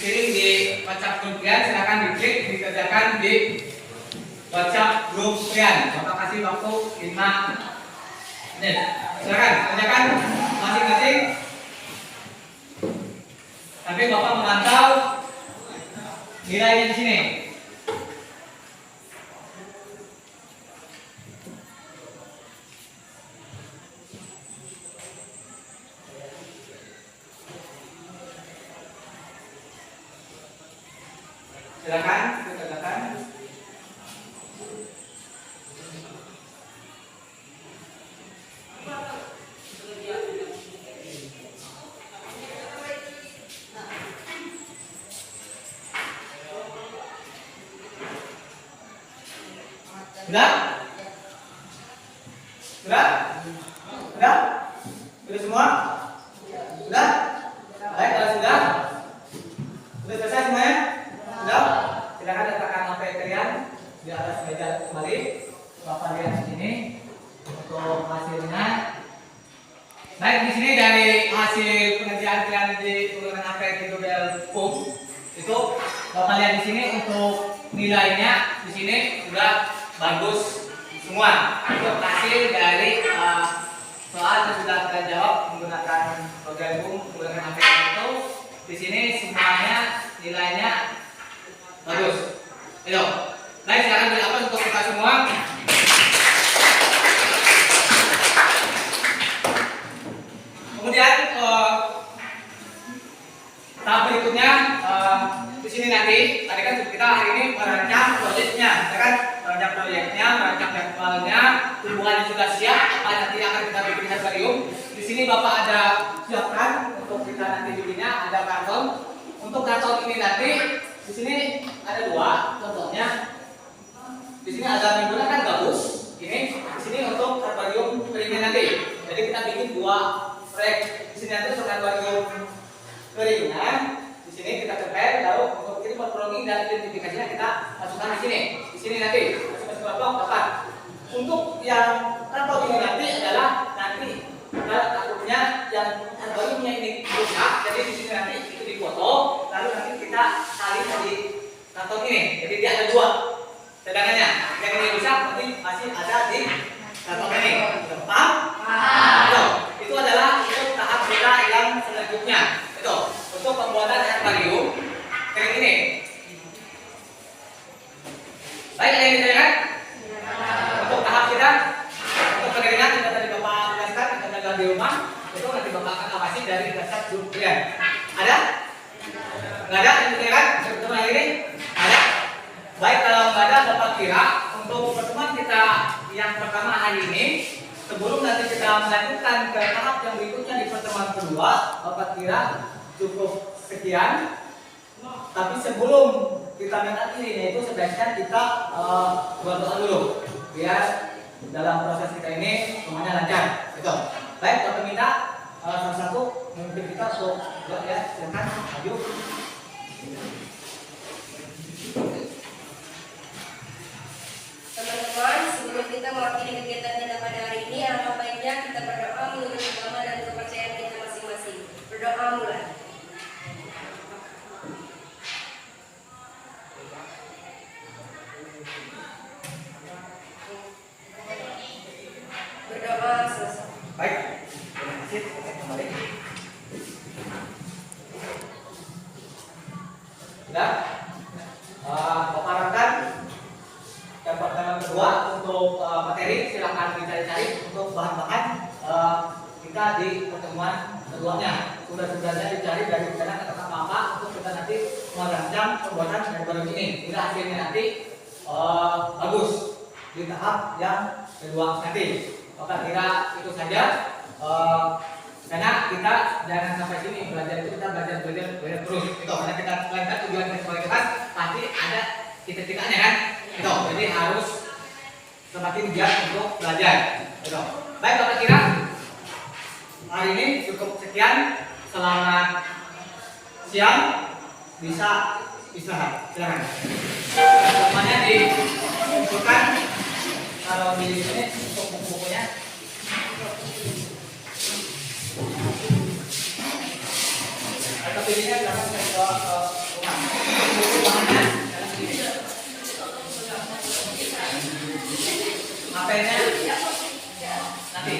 kirim di WhatsApp grup kalian. Silakan diklik, dikerjakan di WhatsApp grup kalian. Bapak kasih waktu 5 menit. Silakan kerjakan masing-masing. Tapi Bapak memantau nilainya di sini. Silakan dikerjakan. Sudah? Sudah? Sudah? Sudah semua? Sudah? Baik, kalau sudah selesai semuanya? Sudah? Silakan letakkan HP kalian di atas meja kembali. Bapak lihat di sini untuk hasilnya. Baik, di sini dari hasil pengerjaan kalian di menggunakan HP di Google Form itu Bapak lihat di sini untuk nilainya di sini sudah bagus semua. Itu hasil dari soal yang sudah kita jawab menggunakan program Zoom, menggunakan HP itu. Di sini semuanya nilainya bagus. Itu. Baik, sekarang beri apa untuk kita semua? Kemudian tahap berikutnya di sini nanti tadi kan kita hari ini merancang proyeknya, ya kan? Merancang proyeknya, merancang jadwalnya, tumbuhan yang sudah siap, apa nanti akan kita bikin herbarium. Di sini Bapak ada siapkan untuk kita nanti bikinnya, ada karton. Untuk karton ini nanti di sini ada dua contohnya. Di sini ada menggunakan gabus. Ini di sini untuk herbarium keringnya nanti. Jadi kita bikin dua proyek. Di sini nanti untuk herbarium keringnya. Di sini kita tempel, lalu untuk itu morfologi dan identifikasinya kita masukkan di sini. Di sini nanti masuk Bapak. Untuk yang karton ini nanti adalah nanti takutnya yang herbariumnya ini rusak, jadi di sini nanti itu difoto, lalu nanti kita salin di karton ini. Jadi dia ada dua cadangannya. Yang ini rusak nanti masih ada di karton ini. Paham? Itu adalah tahap kita yang selanjutnya. Itu untuk pembuatan herbarium kering ini. Baik, ada yang ditanyakan? Untuk tahap kita, untuk pengeringan kita tadi Bapak jelaskan, kita jaga di rumah, itu nanti Bapak akan awasi dari dasar grup kalian. Ada? Nggak ada yang ditanyakan? Pertemuan hari ini? Ada? Baik, kalau nggak ada, Bapak kira untuk pertemuan kita yang pertama hari ini, sebelum nanti kita melanjutkan ke tahap yang berikutnya di pertemuan kedua, Bapak kira cukup sekian. Tapi sebelum kita mengakhiri itu sebaiknya kita berdoa dulu biar dalam proses kita ini semuanya lancar. Betul. Baik, Bapak minta salah satu memimpin kita untuk buat ya, silakan maju. Teman-teman, sebelum kita mengakhiri kegiatan kita pada hari ini, alangkah baiknya kita berdoa menurut agama dan kepercayaan kita masing-masing. Berdoa mulai. Berdoa selesai. Baik. Terima kasih. Kembali. Sudah. Bapak harapkan yang pertemuan kedua untuk materi silakan dicari-cari untuk bahan-bahan kita di pertemuan keduanya. Sudah-sudahnya dicari dari sana kata apa untuk kita nanti merancang pembuatan herbarium ini. Hingga hasilnya nanti bagus di tahap yang kedua nanti. Bapak kira itu saja. Karena kita jangan sampai sini belajar itu kita belajar terus. Itu karena kita tujuan kita pasti titik-titiknya kan? Itu, jadi harus semakin giat untuk belajar. Itu. Baik Bapak kira hari ini cukup sekian. Selamat siang. Bisa istirahat. Silakan. Semuanya dikumpulkan. Kalau di sini untuk buku-bukunya. Atau pilihnya jangan ke rumah. Buku bahannya dalam sini. HP-nya nanti.